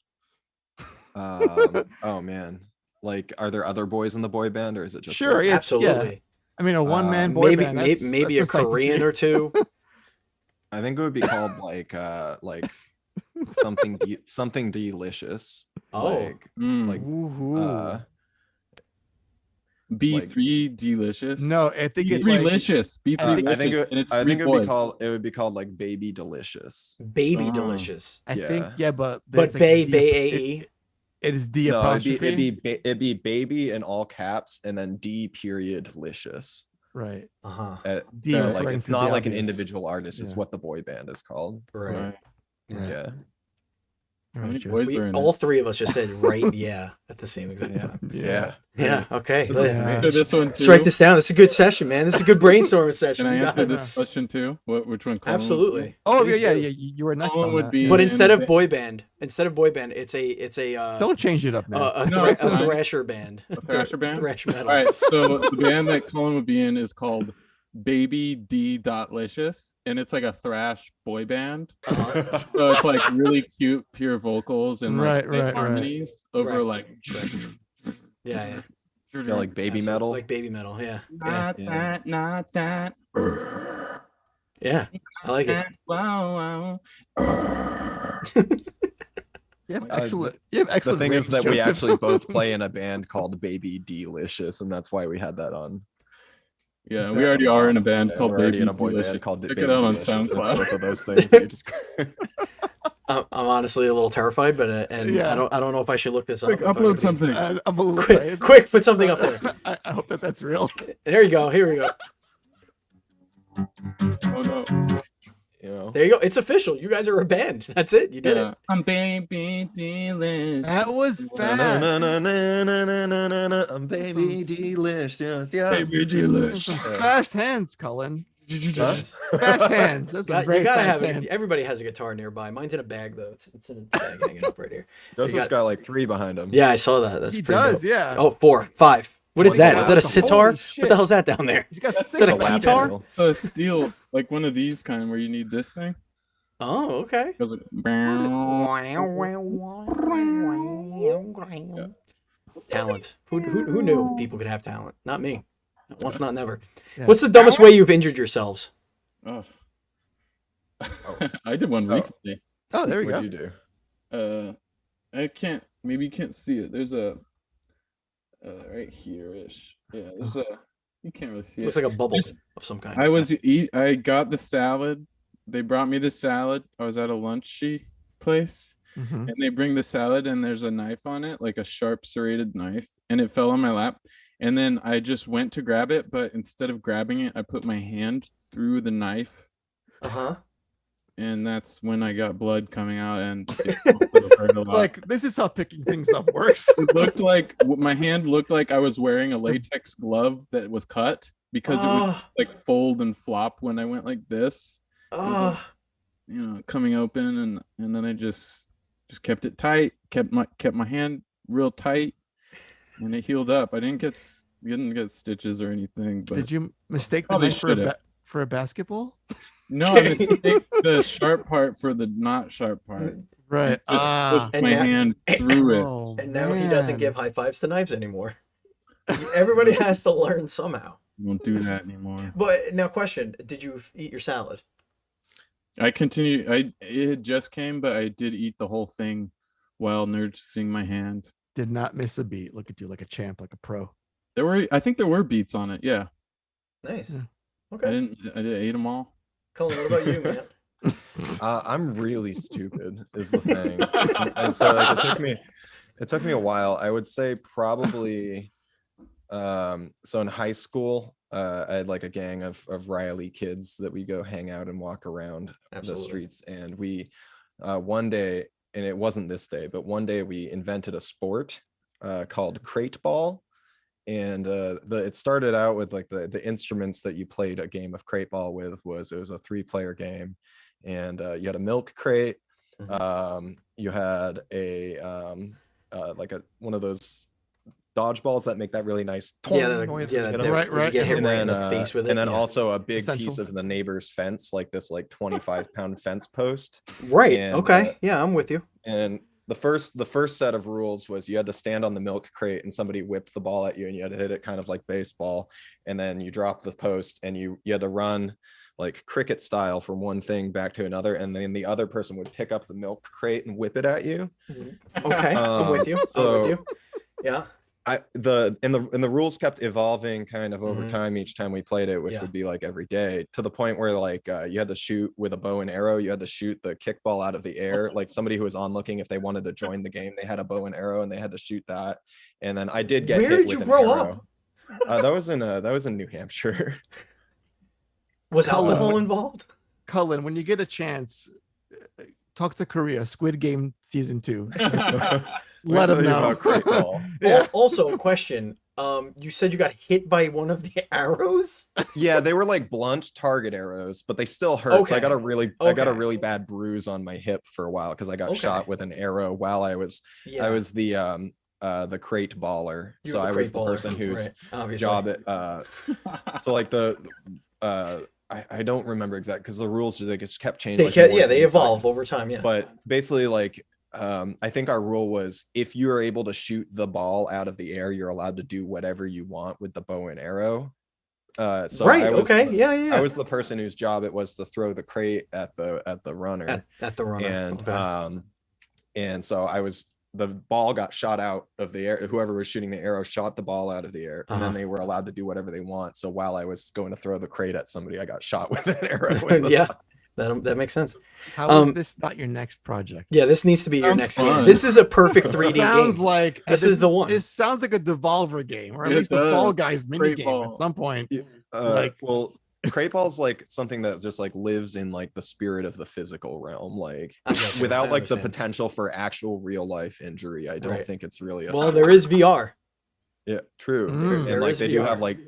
Oh man. Like, are there other boys in the boy band or is it just Sure, Joseph? yeah. Absolutely. I mean, a one-man boy Maybe band. maybe a that's sight to Korean see. or two. I think it would be called like something something delicious. Oh. Like like Ooh. B3 delicious. No, I think it's B3 like delicious. B3 I delicious. think and it's I three think it would be boys. called like baby delicious. Baby Oh. delicious. I think but But it's like Bay the- Bay it is the No, apostrophe. it'd be baby in all caps and then D period licious. Right. Uh-huh. D Yeah, Like referring it's to the not like an obvious. individual artist, is Yeah. what the boy band is called. Right. Right. Right. Yeah. All How many right, boys Joseph. are in All it? three of us just said right, yeah, at the same exact time. Yeah. Yeah. Okay. This is Yeah. great. Answer this one Let's write too. this down. This is a good session, man. This is a good brainstorming session. Can I You got answer it. this question too? Which one? Colin would do? Absolutely. Oh Please yeah, do. yeah. You were next Colin on would that. be But in instead the of boy band, it's a Don't change it up now. No, it's fine. thrasher band. A thrasher band? Thrash metal. All right, so the band that Colin would be in is called Baby D. Licious, and it's like a thrash boy band. Uh-huh. So it's like really cute, pure vocals and like Right. harmonies over Right. like. Yeah. Yeah, like baby Absolutely. metal. Like baby metal. Yeah. Yeah. Not Yeah. that, not that. Yeah. I like it. Wow, You have Uh, excellent. You have The excellent. thing is range, that we Joseph. actually both play in a band called Baby Delicious, and that's why we had that on. Yeah, Is we that- already are in a band Yeah, called we're already Baby in a boy Delicious. band called Check Baby it out on Delicious. It's SoundCloud. both of those things that you described. I'm honestly a little terrified, but and Yeah. I don't know if I should look this up. Quick, if I'm upload gonna be- something. I'm a little Quick, excited. quick, put something up there. I hope that's real. There you go. Here we go. Oh no. You know. There you go. It's official. You guys are a band. That's it. You did Yeah. it. I'm Baby Delicious. That was Na, fast. na, na, na, na, na, na, na, na, I'm Baby Delicious. Yeah. Baby Those Delicious. some fast hands, Cullen. Huh? Fast hands. That's some You very gotta fast have hands. everybody has a guitar nearby. Mine's in a bag though. It's in a bag hanging up right here. Joseph's got like 3 behind him. Yeah, I saw that. That's He pretty does, dope. yeah. Oh, 4, 5. What is Holy that? cow. Is that a Holy sitar? shit. What the hell's that down there? He's got Is 6 that a of them. guitar? pedal. So it's steel, like one of these kind where you need this thing. Oh, okay. It goes like, Talent. Who knew people could have talent? Not me. Once, not never. Yeah. What's the dumbest way you've injured yourselves? Oh. I did one Oh. recently. Oh, there we What'd go. you do? I can't. Maybe you can't see it. There's a right here ish. Yeah, there's a. You can't really see Looks it. like a bubble of some kind. I got the salad. They brought me the salad. I was at a lunchy place, Mhm. and they bring the salad, and there's a knife on it, like a sharp serrated knife, and it fell on my lap. And then I just went to grab it, but instead of grabbing it, I put my hand through the knife, Uh-huh. and that's when I got blood coming out, and it also hurt a lot. Like, this is how picking things up works. It looked like my hand looked like I was wearing a latex glove that was cut because it would Oh, like fold and flop when I went like this, oh. coming open, and then I just kept it tight, kept my hand real tight, and it healed up. I didn't get stitches or anything, but Did you mistake the Probably knife should've. for a basketball? no, I mistake the sharp part for the not sharp part. Right. Just Ah. put And my now- hand through it. Oh, And now he doesn't man. give high fives to knives anymore. Everybody has to learn somehow. Won't do that anymore. But now, question: did you eat your salad? I continue. It just came, but I did eat the whole thing while nursing my hand. Did not miss a beat. Look at you, like a champ, like a pro. I think there were beats on it. Yeah. Nice. Yeah. Okay. I ate them all. Cullen, what about you, man? I'm really stupid is the thing. And so like, it took me a while. I would say probably so in high school, I had like a gang of Riley kids that we go hang out and walk around the streets. And we one day, and it wasn't this day, but one day we invented a sport called crate ball. And it started out with like the instruments that you played a game of crate ball with it was a 3-player game. And you had a milk crate. You had a like one of those dodgeballs that make that really nice noise. Right. And then also a big piece of the neighbor's fence, like this 25-pound fence post. Right. And, okay. Yeah, I'm with you. And the first set of rules was you had to stand on the milk crate and somebody whipped the ball at you and you had to hit it kind of like baseball, and then you drop the post and you had to run like cricket style from one thing back to another, and then the other person would pick up the milk crate and whip it at you. Okay. I'm with you. I'm with you. Yeah. The rules kept evolving kind of over time each time we played it, which would be like every day, to the point where like you had to shoot with a bow and arrow. You had to shoot the kickball out of the air. Like somebody who was onlooking, if they wanted to join the game, they had a bow and arrow and they had to shoot that. And then I did get hit with an arrow. That was in New Hampshire. Was alcohol involved? Cullen, when you get a chance, talk to Korea. Squid Game season 2. Let them know. Yeah. Also, a question. You said you got hit by one of the arrows? Yeah, they were like blunt target arrows, but they still hurt. Okay. So I got a really bad bruise on my hip for a while because I got shot with an arrow while I was the crate baller. So I was the person whose job it so like I don't remember exactly because the rules just kept changing. They evolve over time. Yeah. But basically, like I think our rule was if you are able to shoot the ball out of the air, you're allowed to do whatever you want with the bow and arrow. I was the person whose job it was to throw the crate at the runner. At the runner. And so the ball got shot out of the air. Whoever was shooting the arrow shot the ball out of the air, and then they were allowed to do whatever they want. So while I was going to throw the crate at somebody, I got shot with an arrow. That makes sense. How is this not your next project? Yeah, this needs to be your next game. This is a perfect 3D sounds game. Like this is the one. This sounds like a Devolver game, or at least the Fall Guys mini game at some point. Crate ball's like something that just like lives in like the spirit of the physical realm, like without like the potential for actual real life injury. I don't think it's really there is VR. Yeah, true. And like they do have like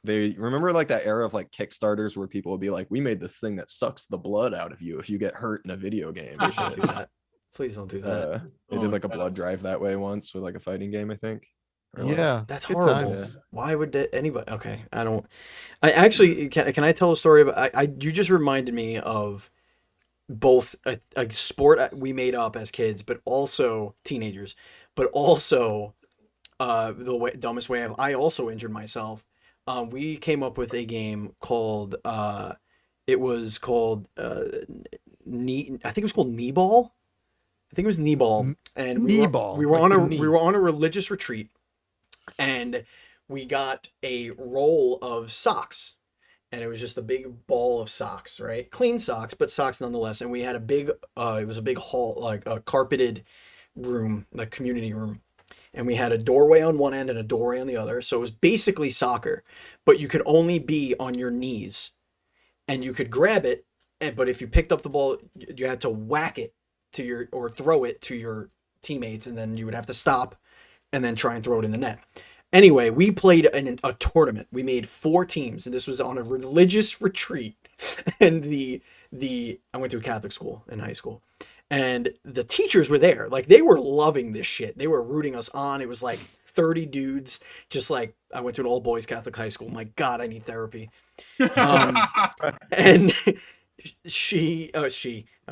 they remember like that era of like Kickstarters where people would be like, we made this thing that sucks the blood out of you if you get hurt in a video game. Please don't do that. Please don't do that. They did like a blood drive that way once with like a fighting game, I think. Yeah, that's horrible. Why would anybody? Okay, I actually can I tell a story about? You just reminded me of both a sport we made up as kids, but also teenagers, but also dumbest way I also injured myself. We came up with a game called it was called knee. I think it was called knee ball. I think it was knee ball, and we were on a religious retreat. And we got a roll of socks, and it was just a big ball of socks, right? Clean socks, but socks nonetheless. And we had a big, it was a big hall, like a carpeted room, like community room. And we had a doorway on one end and a doorway on the other. So it was basically soccer, but you could only be on your knees, and you could grab it. But if you picked up the ball, you had to whack it or throw it to your teammates, and then you would have to stop and then try and throw it in the net. Anyway, we played a tournament. We made 4 teams, and this was on a religious retreat. And I went to a Catholic school in high school, and the teachers were there. Like, they were loving this shit. They were rooting us on. It was like 30 dudes. Just like, I went to an all boys Catholic high school. My God, I need therapy. And I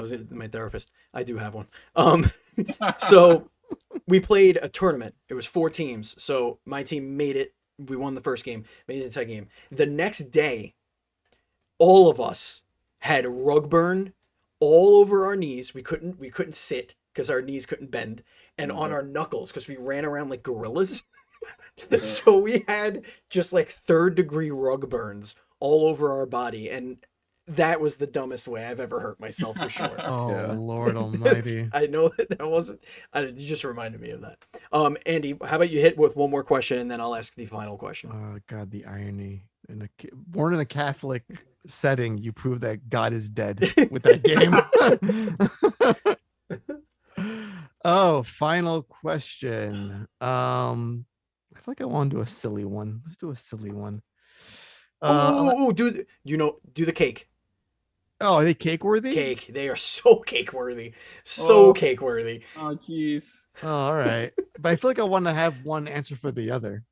was my therapist. I do have one. So we played a tournament. It was 4 teams. So my team made it We won the first game, made the second game. The next day, all of us had rug burn all over our knees. We couldn't sit because our knees couldn't bend, and on our knuckles because we ran around like gorillas. So we had just like 3rd-degree rug burns all over our body, and that was the dumbest way I've ever hurt myself for sure. Oh Yeah. Lord Almighty! I know that wasn't. You just reminded me of that. Andy, how about you hit with one more question, and then I'll ask the final question. Oh God, the irony! Born in a Catholic setting, you prove that God is dead with that game. Oh, final question. I feel like I want to do a silly one. Let's do a silly one. Do the cake. Oh, are they cake worthy? Cake. They are so cake worthy. So cake worthy. Oh, jeez. Oh, all right. But I feel like I want to have one answer for the other.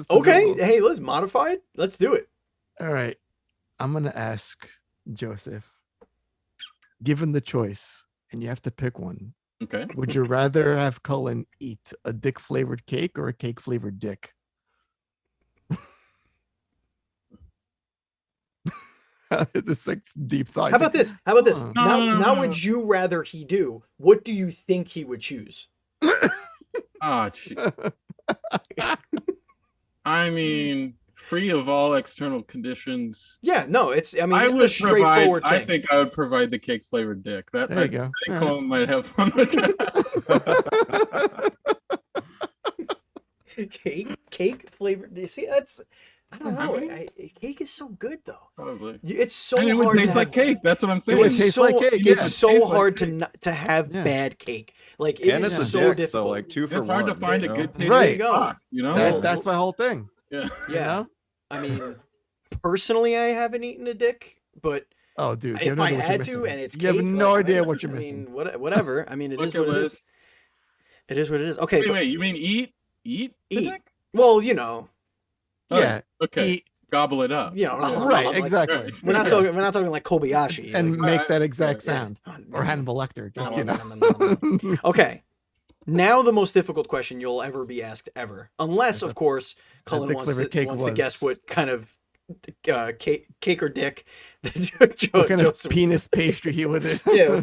Okay. Hey, let's modify it. Let's do it. All right. I'm going to ask Joseph, given the choice, and you have to pick one, Okay. would you rather have Cullen eat a dick flavored cake or a cake flavored dick? This like deep thoughts. How about this? How about this? Huh. Now, would you rather he do? What do you think he would choose? Ah, I mean, free of all external conditions. Yeah, no, it's. I mean, I it's a would straightforward provide. thing. I think I would provide the cake flavored dick. That There you go. I think All Colin might have fun with that. cake flavored. You see, that's. I don't know. I Cake is so good though. Probably. It's so And it hard would to taste like have- cake. That's what I'm saying. It would It's taste so, like cake, yeah. It's so Taste like hard cake. to have Yeah. bad cake. Like it And is it's a so dick, difficult. so like 2 for It's 1. hard to find you a know? good tasting Right. There you go. cock, you know? Well, That's my whole thing. Yeah. Yeah. You know? I mean, personally, I haven't eaten a dick, but Oh, dude. You if have no I idea what you're had missing. to, and it's You have cake, no like, idea I what you're mean, missing. whatever. I mean, it is Bucket what it is. list. It is what it is. Okay, Wait, but- wait. You mean eat? Eat? the Eat. dick? well, you know, Oh, Yeah. Okay. Eat, Gobble it up. you know, right, like, exactly. We're not talking. We're not talking like Kobayashi. And like, make that exact yeah. sound. Or Hannibal Lecter. Just, No, you no, know. no. Okay. Now the most difficult question you'll ever be asked ever, unless of course Cullen dick wants flavored cake to was. guess what kind of cake or dick that What kind of Joseph. penis pastry he would Yeah.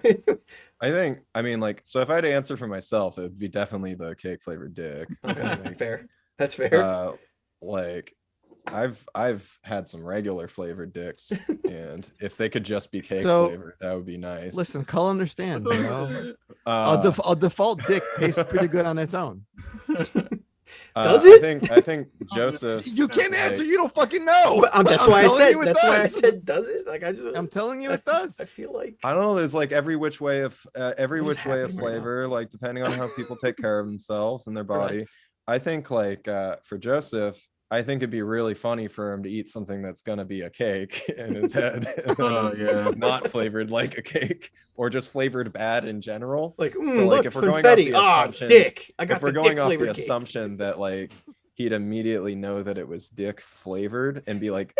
I mean, like, so if I had to answer for myself, it would be definitely the cake flavored dick. Okay. Fair. That's fair. Like, I've had some regular flavored dicks, and if they could just be cake So, flavored, that would be nice. Listen, Cullen understands, you know. uh, A default dick tastes pretty good on its own. Does it? I think Joseph. You can't answer. like, You don't fucking know. But, that's I'm why I telling said. you it That's why I does. said. Does it? Like I just. I'm telling you it does. I feel like. I don't know. There's like every which way of What is happening right now? flavor, like depending on how people take care of themselves and their body. Correct. I think like for Joseph, I think it'd be really funny for him to eat something that's gonna be a cake in his head, and then Oh, it's yeah. not flavored like a cake, or just flavored bad in general. Like, So, look, like, if we're going off confetti. the Ah, it's assumption- dick. I got If we're the going dick off the flavored cake. assumption that like he'd immediately know that it was dick flavored and be like,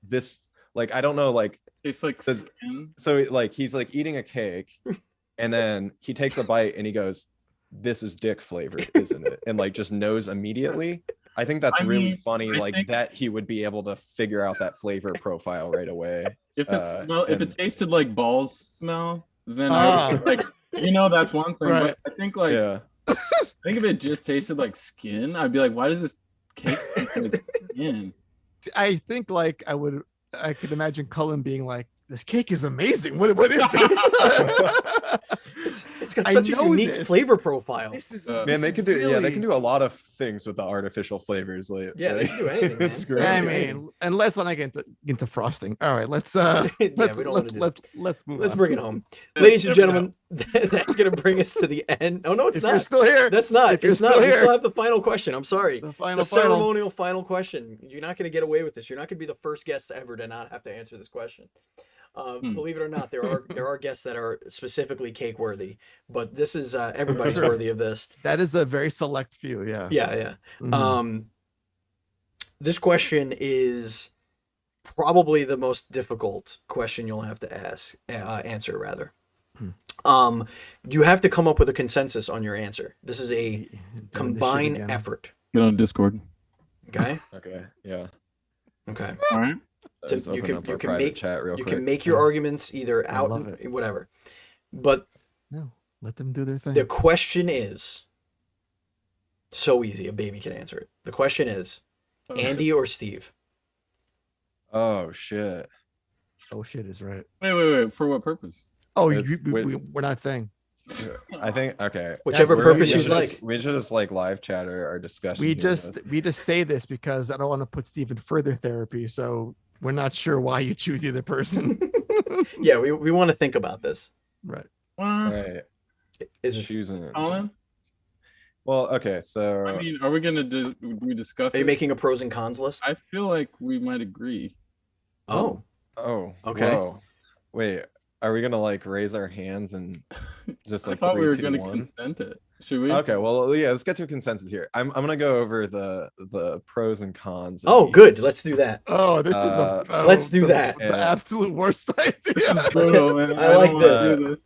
this, like I don't know, like Tastes like Does- skin. so like he's like eating a cake, and then he takes a bite and he goes, "This is dick flavored, isn't it?" And like just knows immediately. I think that's I really mean, funny, I like think- that he would be able to figure out that flavor profile right away. If Uh, if it and- tasted like balls smell, then Ah. I would be like, that's one thing. Right. But I think like Yeah. I think if it just tasted like skin, I'd be like, why does this cake taste like skin? I think like I could imagine Cullen being like, "This cake is amazing. What is this?" It's got I such a know unique this. flavor profile. This is Man, Man, they this could is do yeah, they really- can do a lot of things with the artificial flavors. Like, Yeah, they can do anything, It's man. great. I Great. mean, unless when I get into frosting. All right, let's Yeah, let's we don't wanna do that. let's move Let's on. bring it home, Yeah, ladies and there we gentlemen. That's gonna bring us to the end. Oh no, it's If you're not. still here, That's not. if you're It's not. still We here. still have the final question. I'm sorry. the The final ceremonial final question. You're not going to get away with this. You're not going to be the first guest ever to not have to answer this question. Believe it or not, there are guests that are specifically cake worthy, but this is everybody's Sure. worthy of this. That is a very select few. Yeah. Yeah, yeah. Mhm. This question is probably the most difficult question you'll have to answer rather. You have to come up with a consensus on your answer. This is a Doing this shit combined again. effort. Get on Discord. Okay. Okay. Yeah. Okay. All right. So Let's you open can up you our can private make chat real you quick. can make your arguments either I out love and it. whatever. But No, let them do their thing. the question is so easy, a baby can answer it. The question is Andy or Steve? Oh shit. Oh shit is right. Wait. For what purpose? Oh, It's- we're not saying. I think okay. Whichever the purpose beauty you'd of like. We should just like live chat our discussion. We here, just guys. we just say this because I don't want to put Steve in further therapy, so we're not sure why you choose either person. Yeah, we want to think about this. Right. Right. Is it, Choosing. Colin? Well, okay. So I mean, are we gonna do we discuss are you it? making a pros and cons list? I feel like we might agree. Oh, oh, Okay. Whoa. Wait, are we gonna like raise our hands and just like I thought we 3, were 2, gonna 1? consent it. Should we? Okay, well, yeah, let's get to a consensus here. I'm gonna go over the pros and cons. of oh, each. good. Let's do that. Oh, this is Uh, let's do that. The Yeah. absolute worst idea. This is brutal, man. I like don't wanna this. do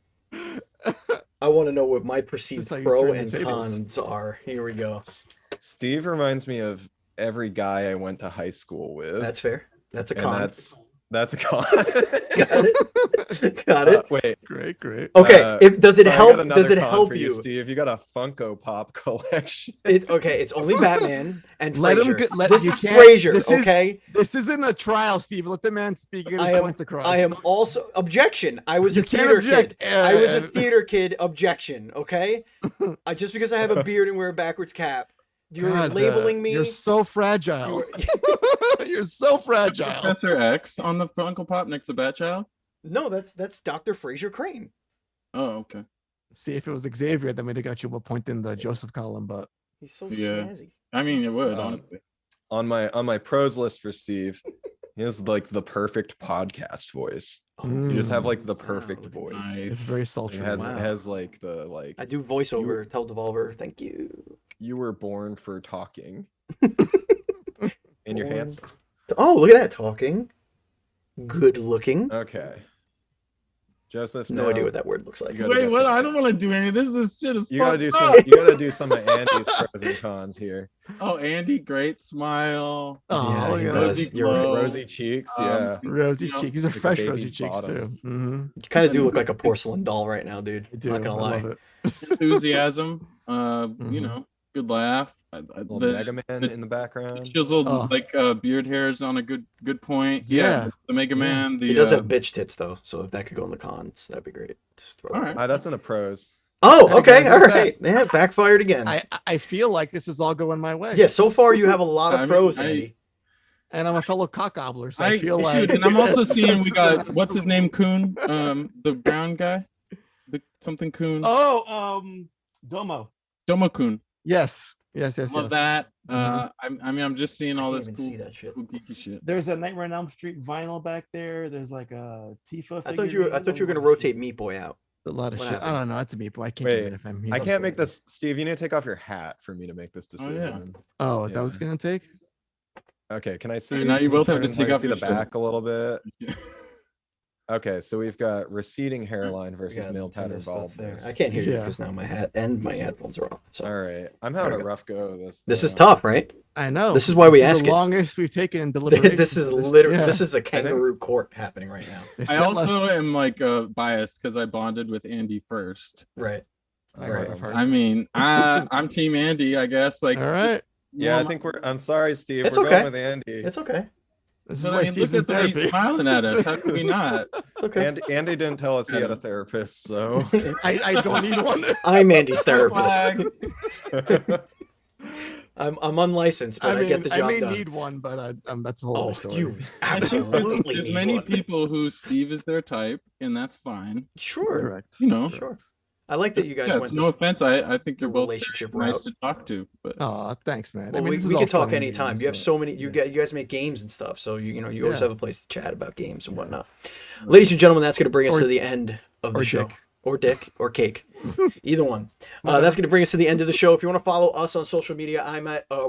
I want to know what my perceived Just how you pro turn the and tables. cons are. Here we go. Steve reminds me of every guy I went to high school with. That's fair. That's a and con. that's a con. Got it. Got it. Wait. Great. Okay. If does it so I got help? another Does it con help for you? Steve? You got a Funko Pop collection. Okay, it's only Batman and Let him Frasier. get- let- This you is can't- Frasier, this is- okay? This isn't a trial, Steve. Let the man speak and get I his am- points across. I am also objection. I was You a can't theater object. kid. I was a theater kid. Objection. Okay. Just because I have a beard and wear a backwards cap, you're God, labeling me. You're so fragile. You're so fragile. Professor X on the Funko Pop next to Batchild? No, that's Dr. Fraser Crane. Oh, okay. See, if it was Xavier, then we'd have got you a point in the Joseph column, but He's so Yeah. snazzy. I mean, it would, Um, honestly. on my pros list for Steve, he has like the perfect podcast voice. You just have like the perfect look at voice. Nice. it's very It sultry. has Wow. it has like the like I do voiceover. Tell Devolver, thank you. you were born for talking. And you're Born- handsome. Oh, look at that talking. Good looking. Okay. Joseph, No now idea what that word looks like. You gotta Wait, get what? to- I don't want to do any of this. This shit is you gotta fucked do up. some you gotta do some of Andy's pros and cons here. Oh, Andy, great smile. Oh, Yeah, look he at does. that. You're right. glow. Rosy cheeks, Um, yeah. Rosy You know, cheeks. These are like a fresh baby's rosy cheeks bottom. too. Mm-hmm. You kind of do look like a porcelain doll right now, dude. I do. Not gonna I lie. love it. Enthusiasm. You Mhm. know, good laugh. Little The Mega Man the- in the background. chiseled Oh. like beard hairs on a good point. Yeah. The Mega Yeah. Man. The He does have bitch tits though, so if that could go in the cons, that'd be great. Just throw All that right. out. That's in the pros. Oh, Hey, okay, guys, all look at right. Yeah, backfired again. I feel like this is all going my way. Yeah, so far you have a lot of I mean, pros, I- Andy. And I'm a fellow cock gobbler, so I feel dude, like. and I'm also Yes, seeing this we is got an what's his absolute- name, Coon, the brown guy, something Coon, Oh, Domo. Domo Coon. Yes. Love Yes. that. Mhm. I mean, I'm just seeing all I this can't cool, even see that shit. cool geeky shit. There's a Nightmare on Elm Street vinyl back there. There's like a Tifa. I thought you were gonna rotate Meat Boy out. A lot of What shit. happened? I don't know. That's a meat boy. I can't Wait, get rid of him. I He's- can't make this Steve, you need to take off your hat for me to make this Oh, yeah. decision. Oh, is that what it's Yeah. gonna take? Okay, can I see now you can both have to turn- take can I off see your the shirt. back a little bit? Okay, so we've got receding hairline We versus got male other pattern stuff there. baldness. I can't hear you Yeah. because now my hat and my headphones are off. So All right, I'm having There a we go. rough go. of this is uh, tough, right? I know. This is why we ask the it. longest we've taken in deliberation. This is literally yeah. this is a kangaroo court happening right now. They I spent less- also am like biased because I bonded with Andy first. Right. I Right. love I hearts. mean, I'm Team Andy, I guess. Like, all right. Yeah, I more- think I'm sorry, Steve. It's we're okay. going with Andy. It's okay. This is But why I mean, Steve's look in at the way he's therapy. smiling at us. How could we not? It's okay. Andy didn't tell us he had a therapist, so I don't need one. I'm Andy's Flag. therapist. I'm unlicensed, but I, get the I job may done. need one, but that's a whole Oh, other story. you I think absolutely there's need many one. people who Steve is their type, and that's fine. Sure, Correct. You know, sure. I like that you guys yeah, went no this. offense. I think you're the both relationship nice route. to talk to, but Oh, thanks, man. Well, this is we all can talk fun and anytime. games, You have but- so many. yeah. You guys make games and stuff, so you always Yeah. have a place to chat about games and whatnot. Ladies and gentlemen, that's going to bring us Or- to the end of the or show. dick. Or dick or cake, either one. That's going to bring us to the end of the show. If you want to follow us on social media,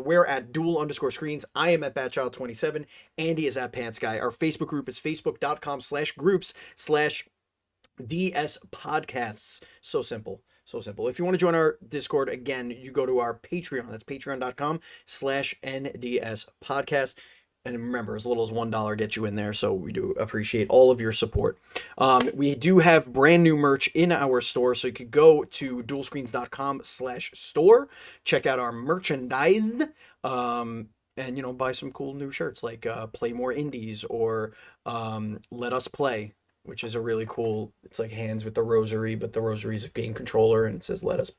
we're at Duel_Screens. I am at Batchild27. Andy is at Pants Guy. Our Facebook group is facebook.com/groups/DS podcasts. So simple. So simple. If you want to join our Discord, again, you go to our Patreon. That's patreon.com/NDS podcast. And remember, as little as $1 gets you in there, so we do appreciate all of your support. We do have brand new merch in our store, so you could go to dualscreens.com/store, check out our merchandise, and buy some cool new shirts like Play More Indies or Let Us Play, which is a really cool. It's like hands with the rosary, but the rosary is a game controller, and it says "Let Us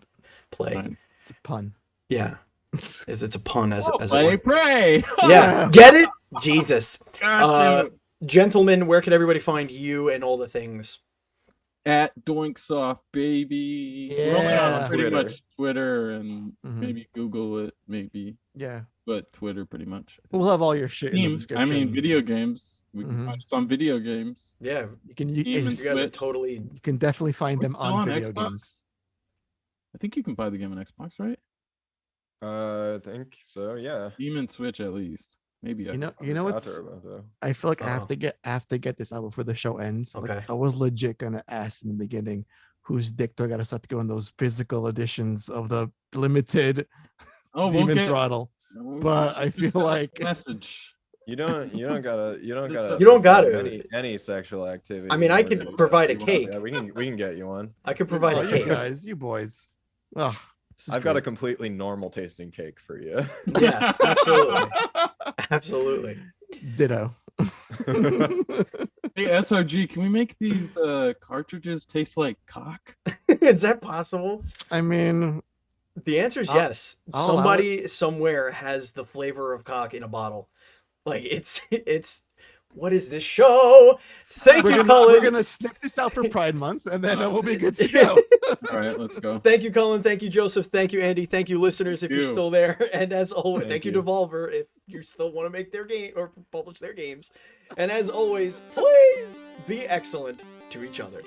Play." It's a pun. Yeah, it's a pun as it Play, were. pray. Yeah, get it? Jesus. Gotcha. Gentlemen, where can everybody find you and all the things? At Doinksoft, baby. Yeah. We're only on pretty Twitter. much Twitter and Mhm. maybe Google it, maybe, Yeah. but Twitter pretty much. We'll have all your shit in the Steam, I description. mean, video games. We can Mhm. find some video games. Yeah, you can you guys are Switch. totally. you can definitely find them We're still on video Xbox? games. I think you can buy the game on Xbox, right? I think so. Yeah. Demon Switch at least. Maybe. You know Got what's her about that. I feel like I Uh-oh. have to get this out before the show ends. Okay. Like, I was legit gonna ask in the beginning whose dick do I gotta start to go on those physical editions of the limited Oh, Demon Throttle. But I feel like message. You don't gotta You don't perform gotta. any sexual activity. I mean, in I order could to provide a get you one. cake. Yeah, we can get you one. I could provide oh, a you cake. guys, you boys. Oh, this is I've got a great. completely normal tasting cake for you. Yeah, absolutely, absolutely. Ditto. Hey, SRG, can we make these cartridges taste like cock? Is that possible? I mean, The answer is I'll- yes. I'll allow Somebody somewhere has the flavor of cock in a bottle. Like it's. What is this show? Thank you, we're Cullen. gonna sniff this out for Pride Month, and then we'll be good to go. All right, let's go. Thank you, Cullen. Thank you, Joseph. Thank you, Andy. Thank you, listeners, if you're you. still there. And as always, thank Thank you, you. Devolver, if you still want to make their game or publish their games. And as always, please be excellent to each other.